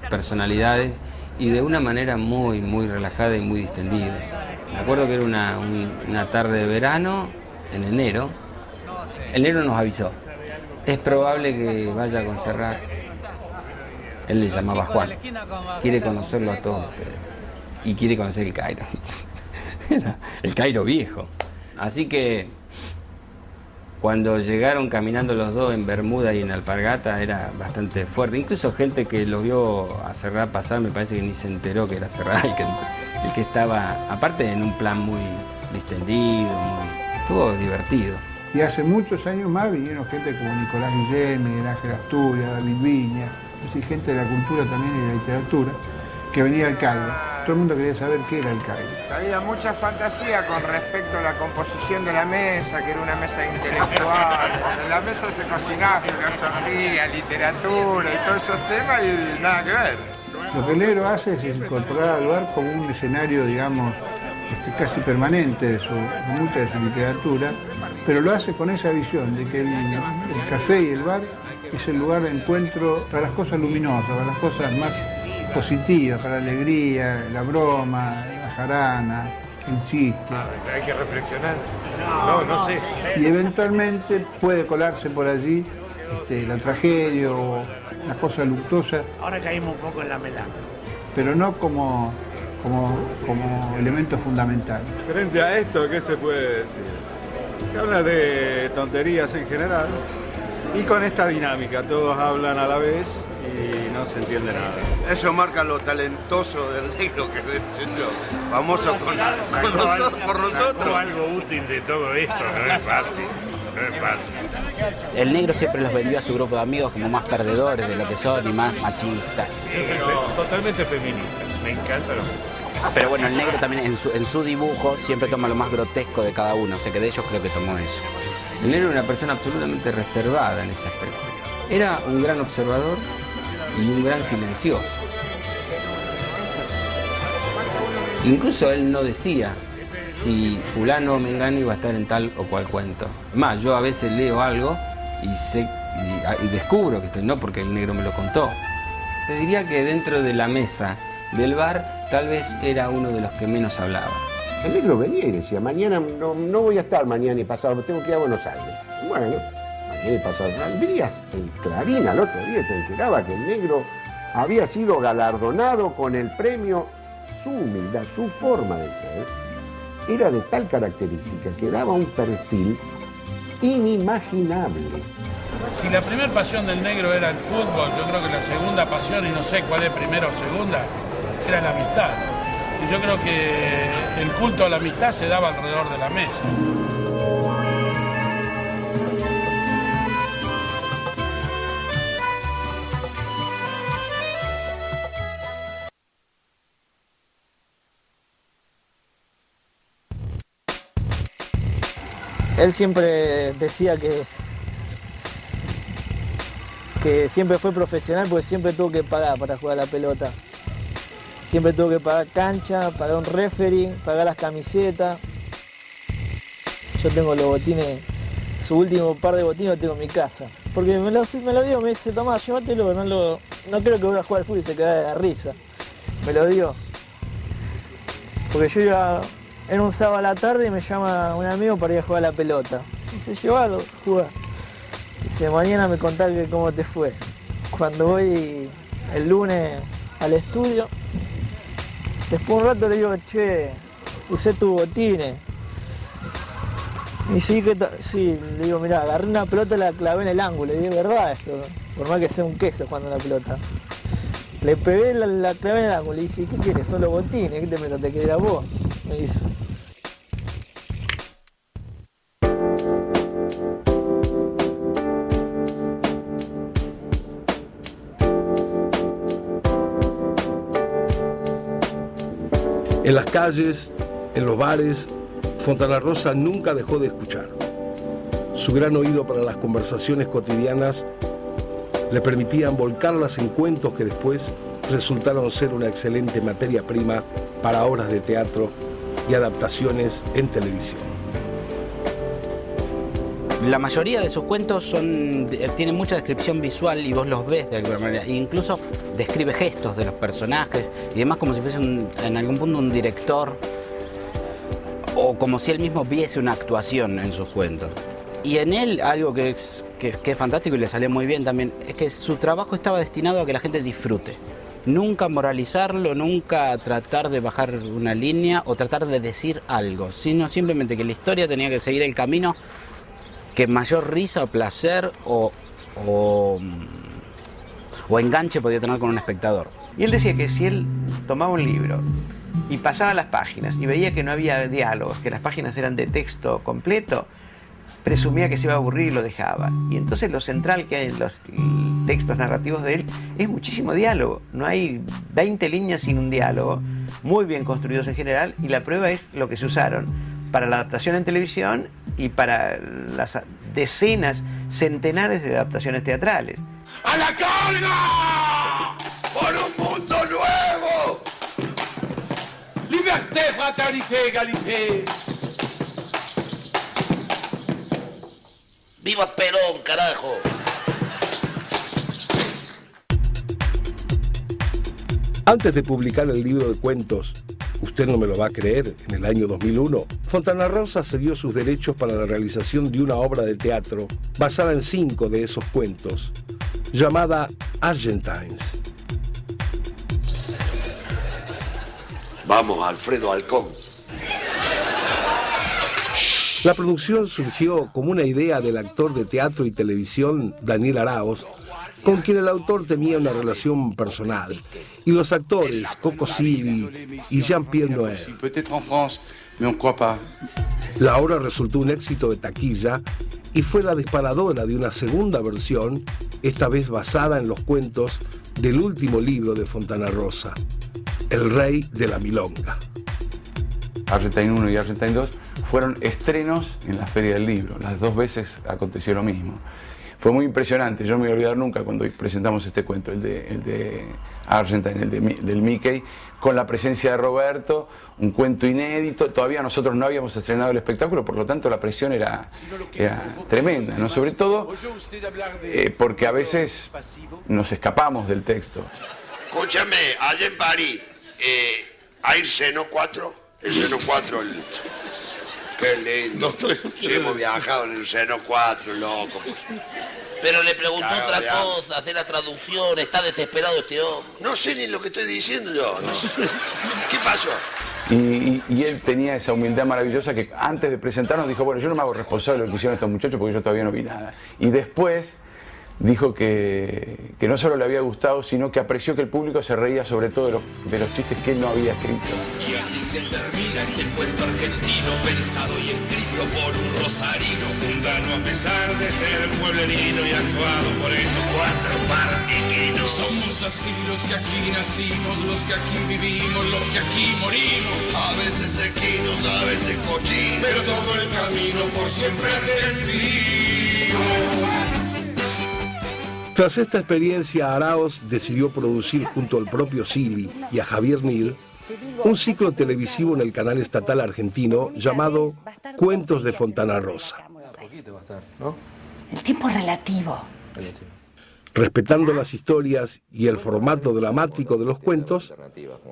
personalidades y de una manera muy relajada y muy distendida. Me acuerdo que era una tarde de verano, en enero. El negro nos avisó. Es probable que vaya con Serrat. Él le llamaba Juan. Quiere conocerlo a todos ustedes. Y quiere conocer el Cairo. El Cairo viejo. Así que cuando llegaron caminando los dos en Bermuda y en Alpargata era bastante fuerte. Incluso gente que lo vio a Serrat pasar, me parece que ni se enteró que era Serrat el que estaba, aparte en un plan muy distendido, estuvo divertido. Y hace muchos años más vinieron gente como Nicolás Guillén, Miguel Ángel Asturias, David Viña, y gente de la cultura también y de la literatura, que venía el Cairo. Todo el mundo quería saber qué era el Cairo. Había mucha fantasía con respecto a la composición de la mesa, que era una mesa intelectual. En la mesa se cocinaba filosofía, literatura y todos esos temas y nada que ver. Lo que el negro hace es incorporar al bar como un escenario, digamos, casi permanente de mucha de su literatura, pero lo hace con esa visión de que el café y el bar es el lugar de encuentro para las cosas luminosas, para las cosas más positivas, para la alegría, la broma, la jarana, el chiste. Hay que reflexionar. No sé. Y eventualmente puede colarse por allí la tragedia o la cosa luctuosa. Ahora caímos un poco en la melancolía. Pero no como elemento fundamental. Frente a esto, ¿qué se puede decir? Se habla de tonterías en general y con esta dinámica, todos hablan a la vez y no se entiende nada. Eso marca lo talentoso del negro que he dicho yo. Famoso por nosotros. Sacó algo útil de todo esto, no es fácil. El negro siempre los vendió a su grupo de amigos como más perdedores de lo que son y más machistas. Totalmente feminista, me encanta lo que... Pero bueno, el negro también en su dibujo siempre toma lo más grotesco de cada uno, o sea que de ellos creo que tomó eso. El negro era una persona absolutamente reservada en ese aspecto. Era un gran observador y un gran silencioso. Incluso él no decía si fulano o mengano iba a estar en tal o cual cuento. Más, yo a veces leo algo y descubro que estoy, no porque el negro me lo contó. Te diría que dentro de la mesa del bar tal vez era uno de los que menos hablaba. El negro venía y decía, mañana no voy a estar mañana y pasado, tengo que ir a Buenos Aires. Bueno, mañana y pasado. Verías el Clarín al otro día, te enteraba que el negro había sido galardonado con el premio. Su humildad, su forma de ser, era de tal característica que daba un perfil inimaginable. Si la primera pasión del negro era el fútbol, yo creo que la segunda pasión, y no sé cuál es primera o segunda, era la amistad. Y yo creo que el culto a la amistad se daba alrededor de la mesa. Él siempre decía que siempre fue profesional porque siempre tuvo que pagar para jugar a la pelota. Siempre tuvo que pagar cancha, pagar un referee, pagar las camisetas. Yo tengo los botines, su último par de botines lo tengo en mi casa. Porque me lo dio, me dice, tomá, llévatelo, no creo que voy a jugar al fútbol y se caga de la risa. Me lo dio. Porque yo iba en un sábado a la tarde y me llama un amigo para ir a jugar a la pelota. Me dice, llévalo, jugar. Dice, mañana me contás cómo te fue. Cuando voy el lunes al estudio, después de un rato le digo, che, usé tus botines. Y sí, sí, le digo, mirá, agarré una pelota y la clavé en el ángulo. Y digo, ¿verdad esto? Por más que sea un queso jugando la pelota. Le pegué, la clavé en el ángulo. Y dice, ¿qué quieres? Son los botines. ¿Qué te pensaste que era vos? Me dice. En las calles, en los bares, Fontana Rosa nunca dejó de escuchar. Su gran oído para las conversaciones cotidianas le permitían volcarlas en cuentos que después resultaron ser una excelente materia prima para obras de teatro y adaptaciones en televisión. La mayoría de sus cuentos tienen mucha descripción visual y vos los ves de alguna manera. E incluso describe gestos de los personajes y demás como si fuese en algún punto un director o como si él mismo viese una actuación en sus cuentos. Y en él algo que es fantástico y le salió muy bien también es que su trabajo estaba destinado a que la gente disfrute. Nunca moralizarlo, nunca tratar de bajar una línea o tratar de decir algo, sino simplemente que la historia tenía que seguir el camino que mayor risa o placer o enganche podía tener con un espectador. Y él decía que si él tomaba un libro y pasaba las páginas y veía que no había diálogos, que las páginas eran de texto completo, presumía que se iba a aburrir y lo dejaba. Y entonces lo central que hay, el textos narrativos de él, es muchísimo diálogo. No hay 20 líneas sin un diálogo, muy bien construidos en general, y la prueba es lo que se usaron para la adaptación en televisión y para las decenas, centenares de adaptaciones teatrales. ¡A la carga! ¡Por un mundo nuevo! ¡Liberté, fraternité, égalité! ¡Viva Perón, carajo! Antes de publicar el libro de cuentos, usted no me lo va a creer, en el año 2001, Fontana Rosa cedió sus derechos para la realización de una obra de teatro basada en 5 de esos cuentos, llamada Argentines. Vamos, Alfredo Halcón. La producción surgió como una idea del actor de teatro y televisión Daniel Araoz, con quien el autor tenía una relación personal, y los actores Coco Silly y Jean-Pierre Noël. La obra resultó un éxito de taquilla y fue la disparadora de una segunda versión, esta vez basada en los cuentos del último libro de Fontana Rosa, El Rey de la Milonga. Argentine 1 y Argentine 2 fueron estrenos en la Feria del Libro. Las 2 veces aconteció lo mismo. Fue muy impresionante, yo no me voy a olvidar nunca cuando presentamos este cuento, el de Argentine, del Mickey, con la presencia de Roberto, un cuento inédito. Todavía nosotros no habíamos estrenado el espectáculo, por lo tanto la presión era tremenda, ¿no? Sobre todo porque a veces nos escapamos del texto. Escúchame, allá en París, ¿hay seno 4? El seno 4, qué lindo. Sí, hemos viajado en el seno 4, loco. Pero le preguntó otra cosa, hacer la traducción, está desesperado este hombre. No sé ni lo que estoy diciendo yo. No. ¿Qué pasó? Y él tenía esa humildad maravillosa que antes de presentarnos dijo, bueno, yo no me hago responsable de lo que hicieron estos muchachos porque yo todavía no vi nada. Y después dijo que no solo le había gustado, sino que apreció que el público se reía sobre todo de los chistes que él no había escrito. Y así se termina este cuento argentino, pensado y escrito por un rosarino, mundano a pesar de ser pueblerino y actuado por estos 4 partiquinos. Somos así los que aquí nacimos, los que aquí vivimos, los que aquí morimos. A veces equinos, a veces cochinos, pero todo el camino por siempre argentinos. Tras esta experiencia, Araoz decidió producir junto al propio Silly y a Javier Nir un ciclo televisivo en el canal estatal argentino llamado Cuentos de Fontana Rosa. El tiempo es relativo. Respetando las historias y el formato dramático de los cuentos,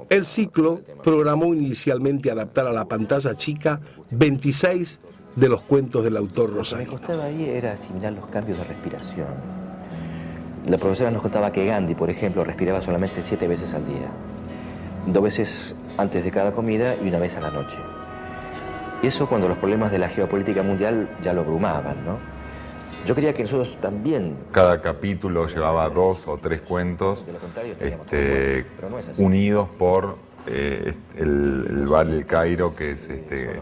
el ciclo programó inicialmente adaptar a la pantalla chica 26 de los cuentos del autor rosarino. Lo que me costaba ahí era asimilar los cambios de respiración. La profesora nos contaba que Gandhi, por ejemplo, respiraba solamente 7 veces al día. 2 veces antes de cada comida y 1 vez a la noche. Y eso cuando los problemas de la geopolítica mundial ya lo abrumaban, ¿no? Yo quería que nosotros también... Cada capítulo llevaba 2 o 3 cuentos unidos por el Bar El Cairo, que es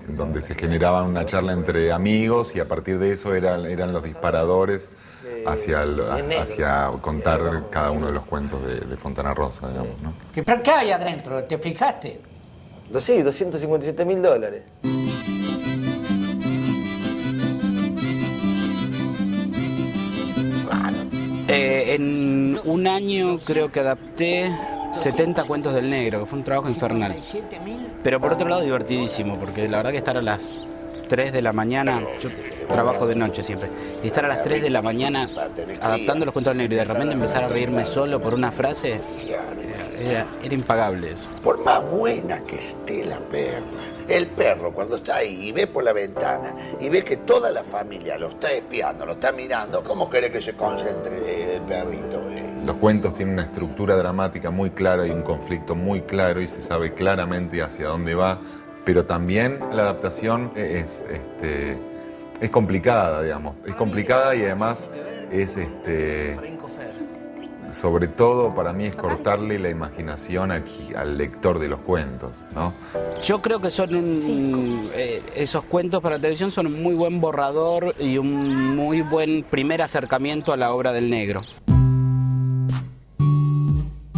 donde se generaba una charla entre amigos y a partir de eso eran los disparadores hacia contar cada uno de los cuentos de Fontana Rosa, digamos, ¿no? ¿Pero qué hay adentro? ¿Te fijaste? Sí, $257.000. En un año creo que adapté 70 cuentos del negro, que fue un trabajo infernal. Pero por otro lado divertidísimo, porque la verdad que estar a las 3 de la mañana, yo trabajo de noche siempre, y estar a las 3 de la mañana adaptando los cuentos del negro y de repente empezar a reírme solo por una frase, era impagable eso. Por más buena que esté la perra, el perro cuando está ahí y ve por la ventana y ve que toda la familia lo está espiando, lo está mirando, ¿cómo quiere que se concentre el perrito? Los cuentos tienen una estructura dramática muy clara y un conflicto muy claro y se sabe claramente hacia dónde va, pero también la adaptación es complicada, digamos. Es complicada y además es sobre todo para mí es cortarle la imaginación al lector de los cuentos, ¿no? Yo creo que son esos cuentos para televisión son un muy buen borrador y un muy buen primer acercamiento a la obra del negro.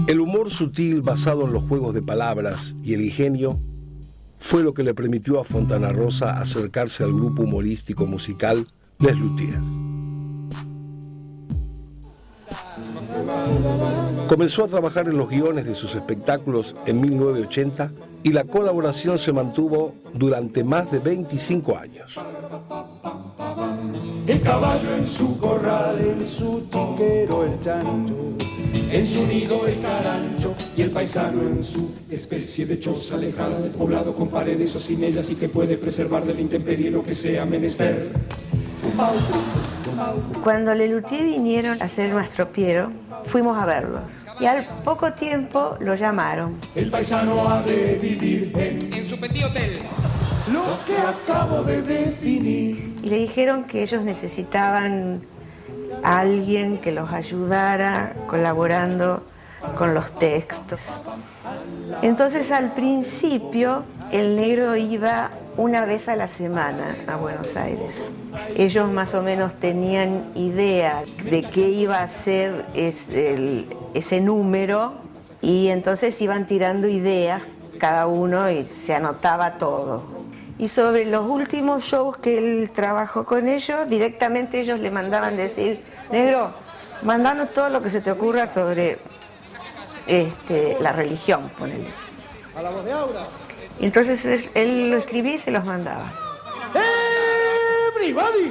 El humor sutil basado en los juegos de palabras y el ingenio fue lo que le permitió a Fontana Rosa acercarse al grupo humorístico musical Les Luthiers. Comenzó a trabajar en los guiones de sus espectáculos en 1980 y la colaboración se mantuvo durante más de 25 años. El caballo en su corral, en su chiquero el chancho, en su nido el carancho y el paisano en su especie de choza alejada del poblado con paredes o sin ellas y que puede preservar de la intemperie lo que sea menester. Cuando Les Luthiers vinieron a ser nuestro Piero, fuimos a verlos y al poco tiempo lo llamaron. El paisano ha de vivir en su petit hotel. Lo que acabo de definir. Y le dijeron que ellos necesitaban a alguien que los ayudara colaborando con los textos. Entonces al principio el negro iba una vez a la semana a Buenos Aires. Ellos más o menos tenían idea de qué iba a ser ese número y entonces iban tirando ideas cada uno y se anotaba todo. Y sobre los últimos shows que él trabajó con ellos, directamente ellos le mandaban decir, negro, mandanos todo lo que se te ocurra sobre la religión, ponele. A la voz de Aura. Entonces él lo escribía y se los mandaba. Everybody.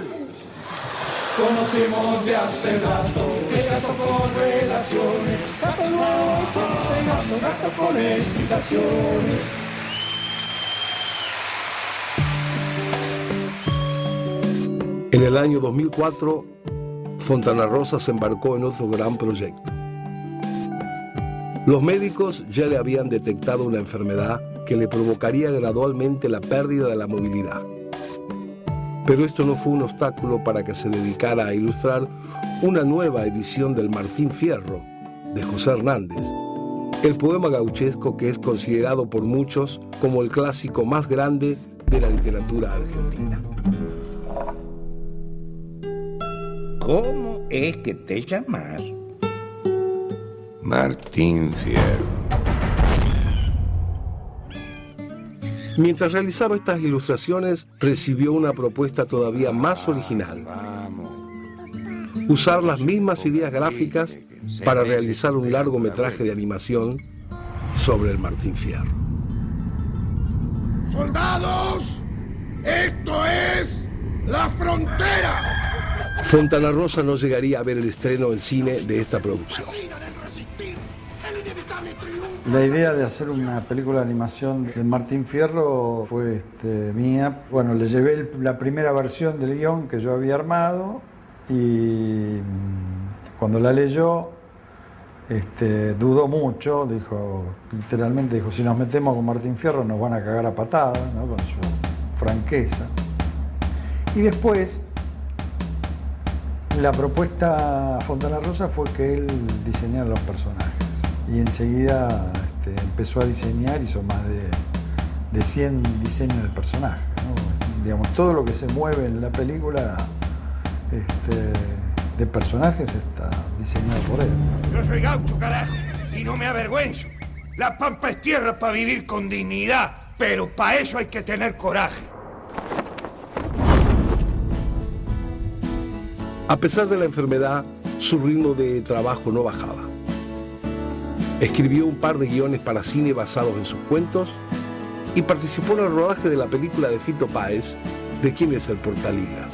Conocemos de hace rato que gato con relaciones, gato nuevo somos de gato, gato con explicaciones. En el año 2004, Fontana Rosa se embarcó en otro gran proyecto. Los médicos ya le habían detectado una enfermedad que le provocaría gradualmente la pérdida de la movilidad. Pero esto no fue un obstáculo para que se dedicara a ilustrar una nueva edición del Martín Fierro, de José Hernández, el poema gauchesco que es considerado por muchos como el clásico más grande de la literatura argentina. ¿Cómo es que te llamas? Martín Fierro. Mientras realizaba estas ilustraciones, recibió una propuesta todavía más original. Usar las mismas ideas gráficas para realizar un largometraje de animación sobre el Martín Fierro. ¡Soldados! ¡Esto es la frontera! Fontana Rosa no llegaría a ver el estreno en cine de esta producción. La idea de hacer una película de animación de Martín Fierro fue mía. Bueno, le llevé la primera versión del guión que yo había armado y cuando la leyó dudó mucho, literalmente dijo, si nos metemos con Martín Fierro nos van a cagar a patadas, ¿no? Con su franqueza. Y después la propuesta a Fontana Rosa fue que él diseñara los personajes. Y enseguida empezó a diseñar, hizo más de 100 diseños de personajes, ¿no? Digamos, todo lo que se mueve en la película de personajes está diseñado por él. Yo soy gaucho, carajo, y no me avergüenzo. La pampa es tierra para vivir con dignidad, pero para eso hay que tener coraje. A pesar de la enfermedad, su ritmo de trabajo no bajaba. Escribió un par de guiones para cine basados en sus cuentos y participó en el rodaje de la película de Fito Páez, de Quién es el Portaligas.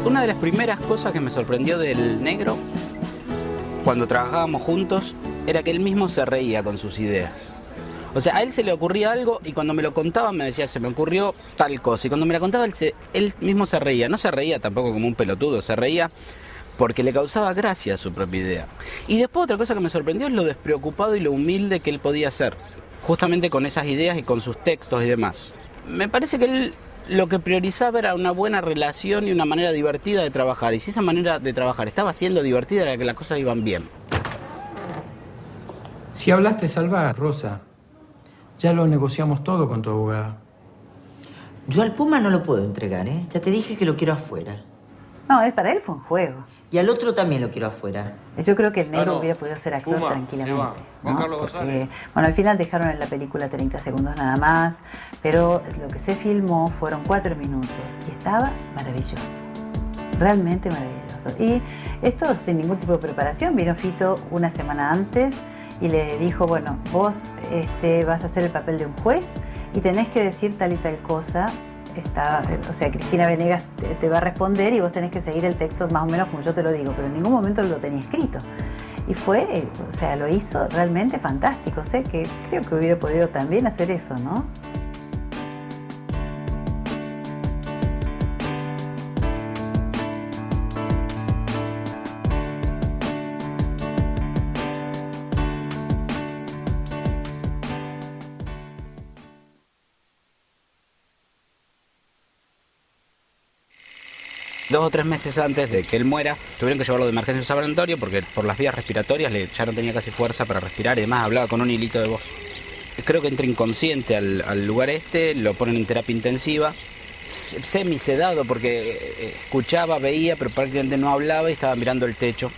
Una de las primeras cosas que me sorprendió del negro, cuando trabajábamos juntos, era que él mismo se reía con sus ideas. O sea, a él se le ocurría algo y cuando me lo contaba me decía, se me ocurrió tal cosa. Y cuando me la contaba él mismo se reía. No se reía tampoco como un pelotudo, se reía porque le causaba gracia su propia idea. Y después otra cosa que me sorprendió es lo despreocupado y lo humilde que él podía ser, justamente con esas ideas y con sus textos y demás. Me parece que él lo que priorizaba era una buena relación y una manera divertida de trabajar. Y si esa manera de trabajar estaba siendo divertida, era que las cosas iban bien. Si hablaste salvar, Rosa, ya lo negociamos todo con tu abogada. Yo al Puma no lo puedo entregar, ¿eh? Ya te dije que lo quiero afuera. No, para él fue un juego. Y al otro también lo quiero afuera. Yo creo que el negro hubiera podido ser actor tranquilamente. ¿no? Porque, bueno, al final dejaron en la película 30 segundos nada más, pero lo que se filmó fueron 4 minutos y estaba maravilloso. Realmente maravilloso. Y esto sin ningún tipo de preparación. Vino Fito una semana antes y le dijo, bueno, vos vas a hacer el papel de un juez y tenés que decir tal y tal cosa. O sea, Cristina Venegas te va a responder y vos tenés que seguir el texto más o menos como yo te lo digo, pero en ningún momento lo tenía escrito. Y fue, o sea, lo hizo realmente fantástico. Sé que creo que hubiera podido también hacer eso, ¿no? Dos o 3 meses antes de que él muera, tuvieron que llevarlo de emergencia a un laboratorio porque por las vías respiratorias ya no tenía casi fuerza para respirar y además hablaba con un hilito de voz. Creo que entra inconsciente al lugar lo ponen en terapia intensiva, semi-sedado porque escuchaba, veía, pero prácticamente no hablaba y estaba mirando el techo.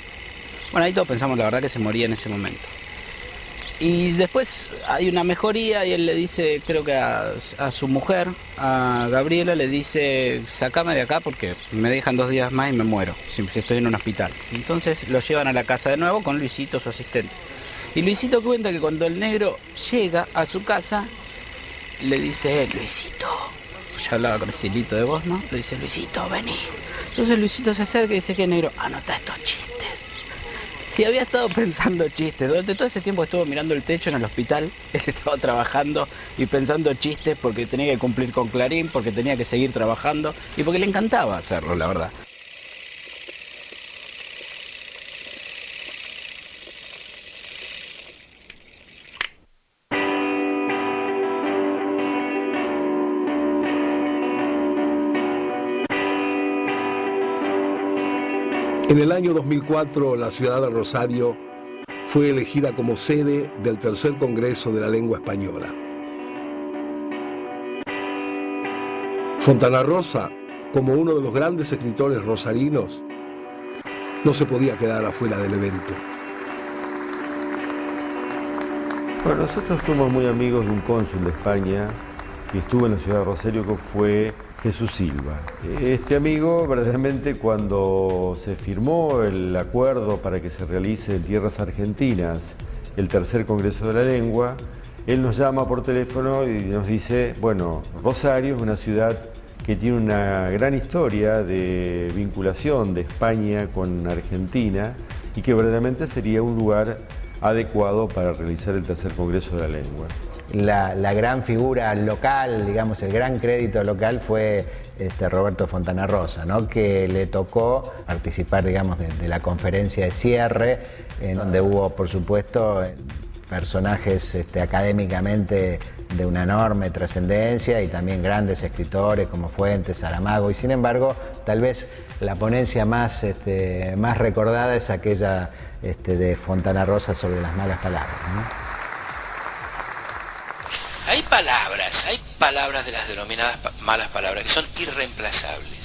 Bueno, ahí todos pensamos la verdad que se moría en ese momento. Y después hay una mejoría y él le dice, creo que a su mujer, a Gabriela, le dice, sacame de acá porque me dejan 2 días más y me muero, si estoy en un hospital. Entonces lo llevan a la casa de nuevo con Luisito, su asistente. Y Luisito cuenta que cuando el negro llega a su casa, le dice, Luisito, ya hablaba con ese hilito de voz, ¿no? Le dice, Luisito, vení. Entonces Luisito se acerca y dice, ¿qué, negro? Anota estos chistes. Y había estado pensando chistes. Durante todo ese tiempo estuvo mirando el techo en el hospital. Él estaba trabajando y pensando chistes porque tenía que cumplir con Clarín, porque tenía que seguir trabajando y porque le encantaba hacerlo, la verdad. En el año 2004, la ciudad de Rosario fue elegida como sede del tercer Congreso de la Lengua Española. Fontana Rosa, como uno de los grandes escritores rosarinos, no se podía quedar afuera del evento. Bueno, nosotros fuimos muy amigos de un cónsul de España que estuvo en la ciudad de Rosario, que fue Jesús Silva. Este amigo, verdaderamente, cuando se firmó el acuerdo para que se realice en tierras argentinas el tercer Congreso de la Lengua, él nos llama por teléfono y nos dice, bueno, Rosario es una ciudad que tiene una gran historia de vinculación de España con Argentina y que verdaderamente sería un lugar adecuado para realizar el tercer Congreso de la Lengua. La gran figura local, digamos, el gran crédito local fue Roberto Fontana Rosa, ¿no? Que le tocó participar, digamos, de la conferencia de cierre, en donde hubo, por supuesto, personajes académicamente de una enorme trascendencia y también grandes escritores como Fuentes, Saramago, y sin embargo, tal vez la ponencia más recordada es aquella de Fontana Rosa sobre las malas palabras, ¿no? Hay palabras de las denominadas malas palabras que son irreemplazables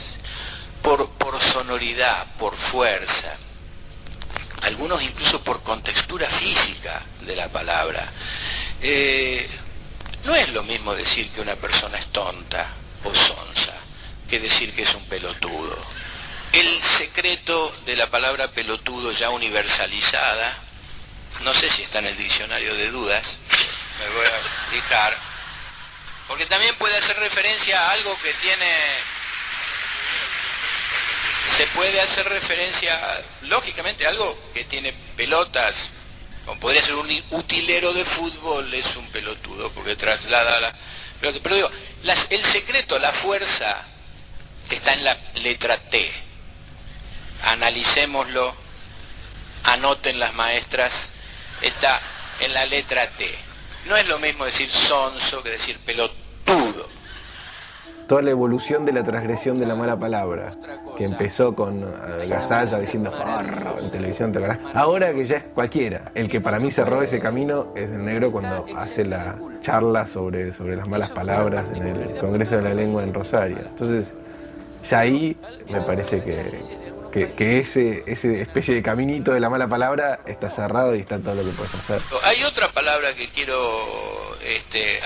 por sonoridad, por fuerza, algunos incluso por contextura física de la palabra. No es lo mismo decir que una persona es tonta o sonsa que decir que es un pelotudo. El secreto de la palabra pelotudo ya universalizada, no sé si está en el diccionario de dudas, me voy a fijar, porque también puede hacer referencia a algo que tiene, se puede hacer referencia lógicamente a algo que tiene pelotas, como podría ser un utilero de fútbol, es un pelotudo porque traslada la pelota. Pero digo, el secreto, la fuerza está en la letra T. Analicémoslo, anoten las maestras, está en la letra T. No es lo mismo decir sonso que decir pelotudo. toda la evolución de la transgresión de la mala palabra, que empezó con Gasalla diciendo forro en televisión, ¿te acordás? Ahora que ya es cualquiera. El que para mí cerró ese camino es el negro cuando hace la charla sobre las malas palabras en el Congreso de la Lengua en Rosario. Entonces, ya ahí me parece que ese especie de caminito de la mala palabra está cerrado y está todo lo que puedes hacer. Hay otra palabra que quiero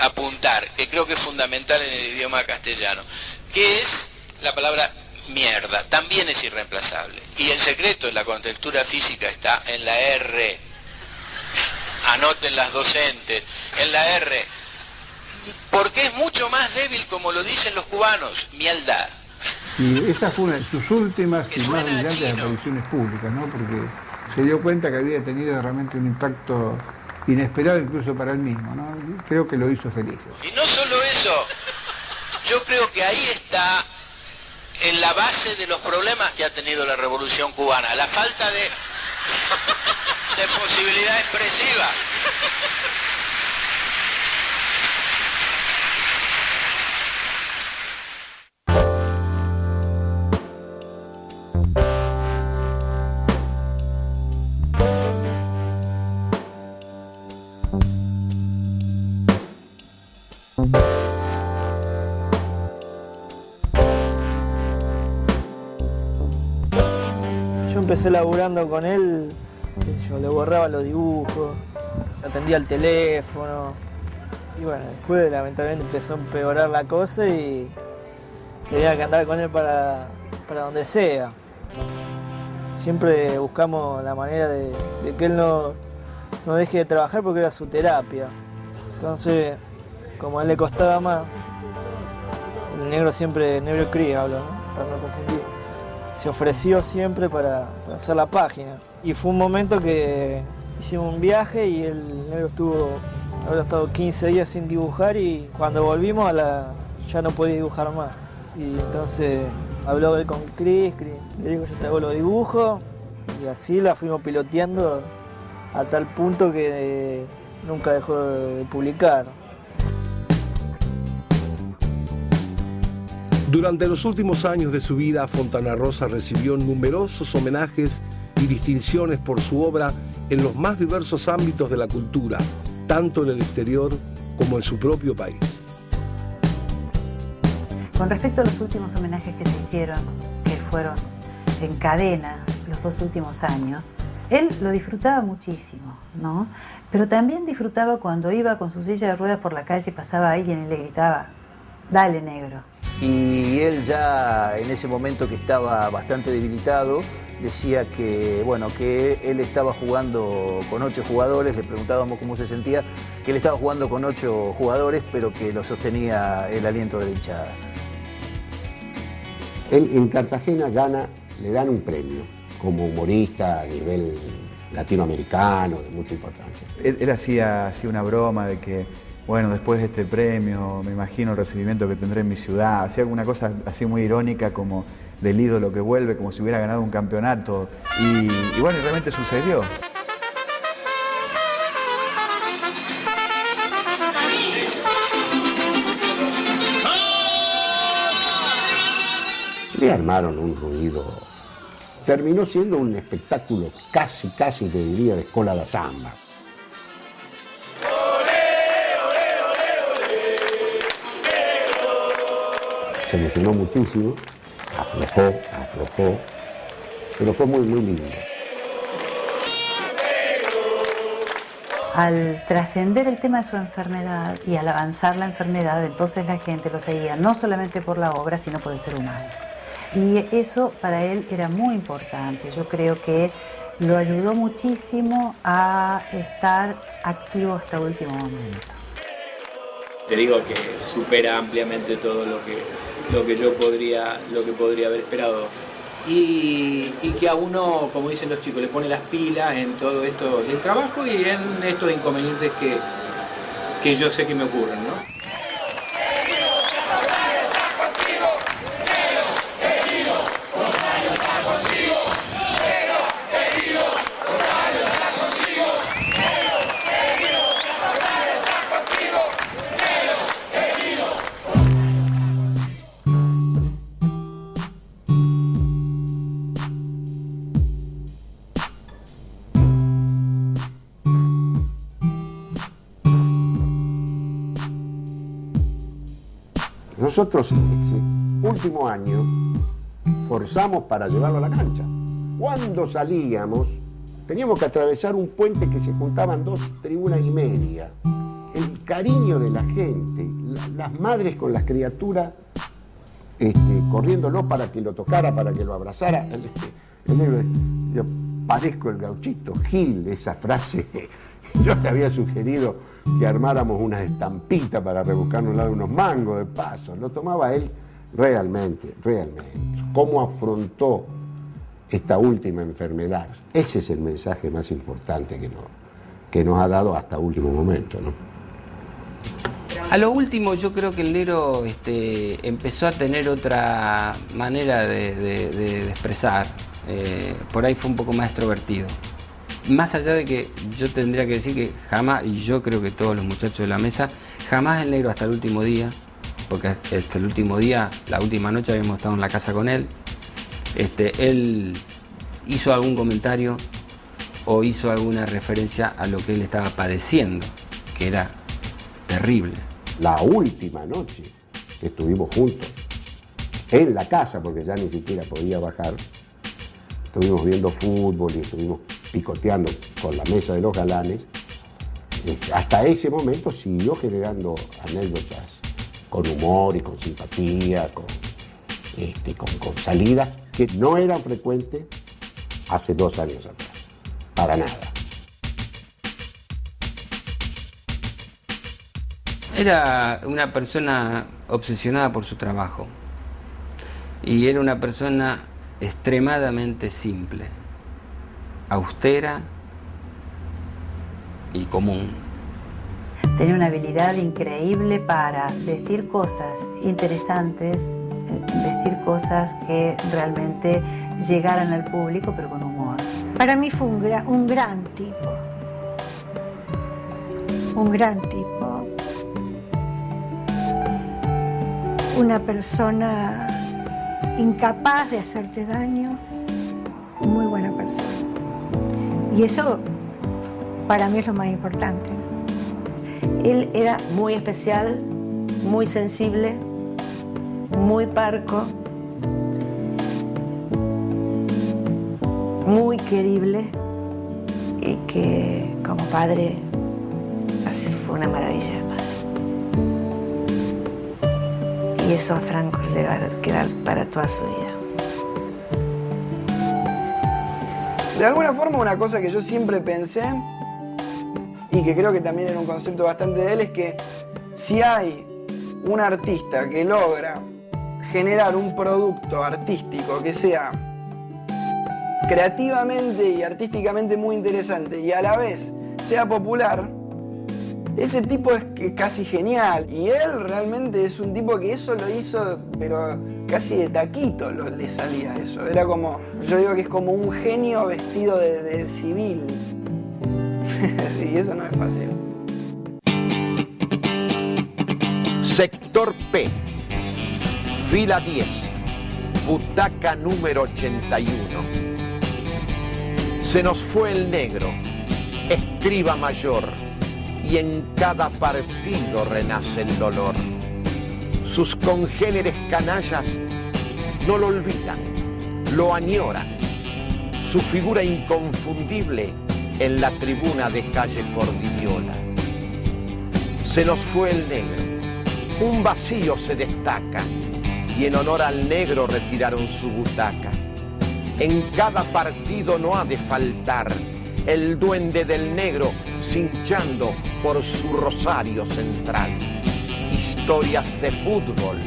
apuntar, que creo que es fundamental en el idioma castellano, que es la palabra mierda. También es irreemplazable. Y el secreto de la contextura física está en la R. Anoten las docentes, en la R. Porque es mucho más débil, como lo dicen los cubanos, mierda. Y esa fue una de sus últimas y más brillantes apariciones públicas, ¿no? Porque se dio cuenta que había tenido realmente un impacto inesperado incluso para él mismo, ¿no? Creo que lo hizo feliz. Y no solo eso, yo creo que ahí está en la base de los problemas que ha tenido la Revolución Cubana, la falta de posibilidad expresiva. Yo empecé laburando con él, yo le borraba los dibujos, atendía el teléfono y bueno, después lamentablemente empezó a empeorar la cosa y tenía que andar con él para donde sea. Siempre buscamos la manera de que él no deje de trabajar porque era su terapia. Entonces, como a él le costaba más, el negro siempre, negro Cris hablo, ¿no? Para no confundir. Se ofreció siempre para hacer la página. Y fue un momento que hicimos un viaje y el negro habrá estado 15 días sin dibujar y cuando volvimos ya no podía dibujar más. Y entonces habló él con Cris, le dijo yo te hago los dibujos y así la fuimos piloteando a tal punto que nunca dejó de publicar. Durante los últimos años de su vida, Fontana Rosa recibió numerosos homenajes y distinciones por su obra en los más diversos ámbitos de la cultura, tanto en el exterior como en su propio país. Con respecto a los últimos homenajes que se hicieron, que fueron en cadena los 2 últimos años, él lo disfrutaba muchísimo, ¿no? Pero también disfrutaba cuando iba con su silla de ruedas por la calle y pasaba alguien y le gritaba, dale negro. Y él ya en ese momento que estaba bastante debilitado, decía que, bueno, que él estaba jugando con 8 jugadores, le preguntábamos cómo se sentía, que él estaba jugando con 8 jugadores, pero que lo sostenía el aliento de la hinchada. Él en Cartagena le dan un premio como humorista a nivel latinoamericano, de mucha importancia. Él hacía una broma de que, bueno, después de este premio, me imagino el recibimiento que tendré en mi ciudad. Hacía alguna cosa así muy irónica como del ídolo que vuelve, como si hubiera ganado un campeonato. Y bueno, realmente sucedió. Le armaron un ruido. Terminó siendo un espectáculo casi te diría, de escola da samba. Se emocionó muchísimo, aflojó, pero fue muy lindo. Al trascender el tema de su enfermedad y al avanzar la enfermedad, entonces la gente lo seguía no solamente por la obra, sino por el ser humano. Y eso para él era muy importante. Yo creo que lo ayudó muchísimo a estar activo hasta último momento. Te digo que supera ampliamente todo lo que yo podría haber esperado. Y que a uno, como dicen los chicos, le pone las pilas en todo esto del trabajo y en estos inconvenientes que yo sé que me ocurren, ¿no? Nosotros ese último año forzamos para llevarlo a la cancha. Cuando salíamos, teníamos que atravesar un puente que se juntaban 2 tribunas y media. El cariño de la gente, las madres con las criaturas corriéndolo para que lo tocara, para que lo abrazara. Yo parezco el gauchito Gil, esa frase. Yo le había sugerido que armáramos una estampita para rebuscarnos unos mangos de paso. Lo tomaba él realmente. ¿Cómo afrontó esta última enfermedad? Ese es el mensaje más importante que nos ha dado hasta último momento, ¿no? A lo último yo creo que el negro empezó a tener otra manera de expresar. Por ahí fue un poco más extrovertido. Más allá de que yo tendría que decir que jamás, y yo creo que todos los muchachos de la mesa, jamás el negro hasta el último día, porque hasta el último día, la última noche habíamos estado en la casa con él, él hizo algún comentario o hizo alguna referencia a lo que él estaba padeciendo, que era terrible. La última noche que estuvimos juntos en la casa, porque ya ni siquiera podía bajar, estuvimos viendo fútbol y estuvimos picoteando con la mesa de los galanes. Hasta ese momento siguió generando anécdotas con humor y con simpatía, con salidas que no eran frecuentes hace 2 años atrás, para nada. Era una persona obsesionada por su trabajo y era una persona extremadamente simple, austera y común. Tenía una habilidad increíble para decir cosas interesantes, decir cosas que realmente llegaran al público, pero con humor. Para mí fue un gran tipo. Un gran tipo. Una persona incapaz de hacerte daño, muy buena persona. Y eso para mí es lo más importante. Él era muy especial, muy sensible, muy parco, muy querible y que como padre así fue una maravilla de padre. Y eso a Franco le va a quedar para toda su vida. De alguna forma, una cosa que yo siempre pensé y que creo que también era un concepto bastante de él es que si hay un artista que logra generar un producto artístico que sea creativamente y artísticamente muy interesante y a la vez sea popular, ese tipo es casi genial. Y él realmente es un tipo que eso lo hizo, pero casi de taquito le salía eso. Era como, yo digo que es como un genio vestido de civil. Sí, eso no es fácil. Sector P, fila 10, butaca número 81. Se nos fue el negro, escriba mayor, y en cada partido renace el dolor. Sus congéneres canallas no lo olvidan, lo añoran. Su figura inconfundible en la tribuna de calle Cordilliola. Se nos fue el negro, un vacío se destaca, y en honor al negro retiraron su butaca. En cada partido no ha de faltar el duende del negro cinchando por su rosario central. Historias de fútbol,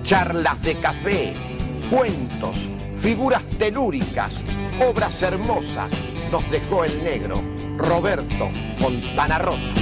charlas de café, cuentos, figuras telúricas, obras hermosas nos dejó el negro Roberto Fontana Rosa.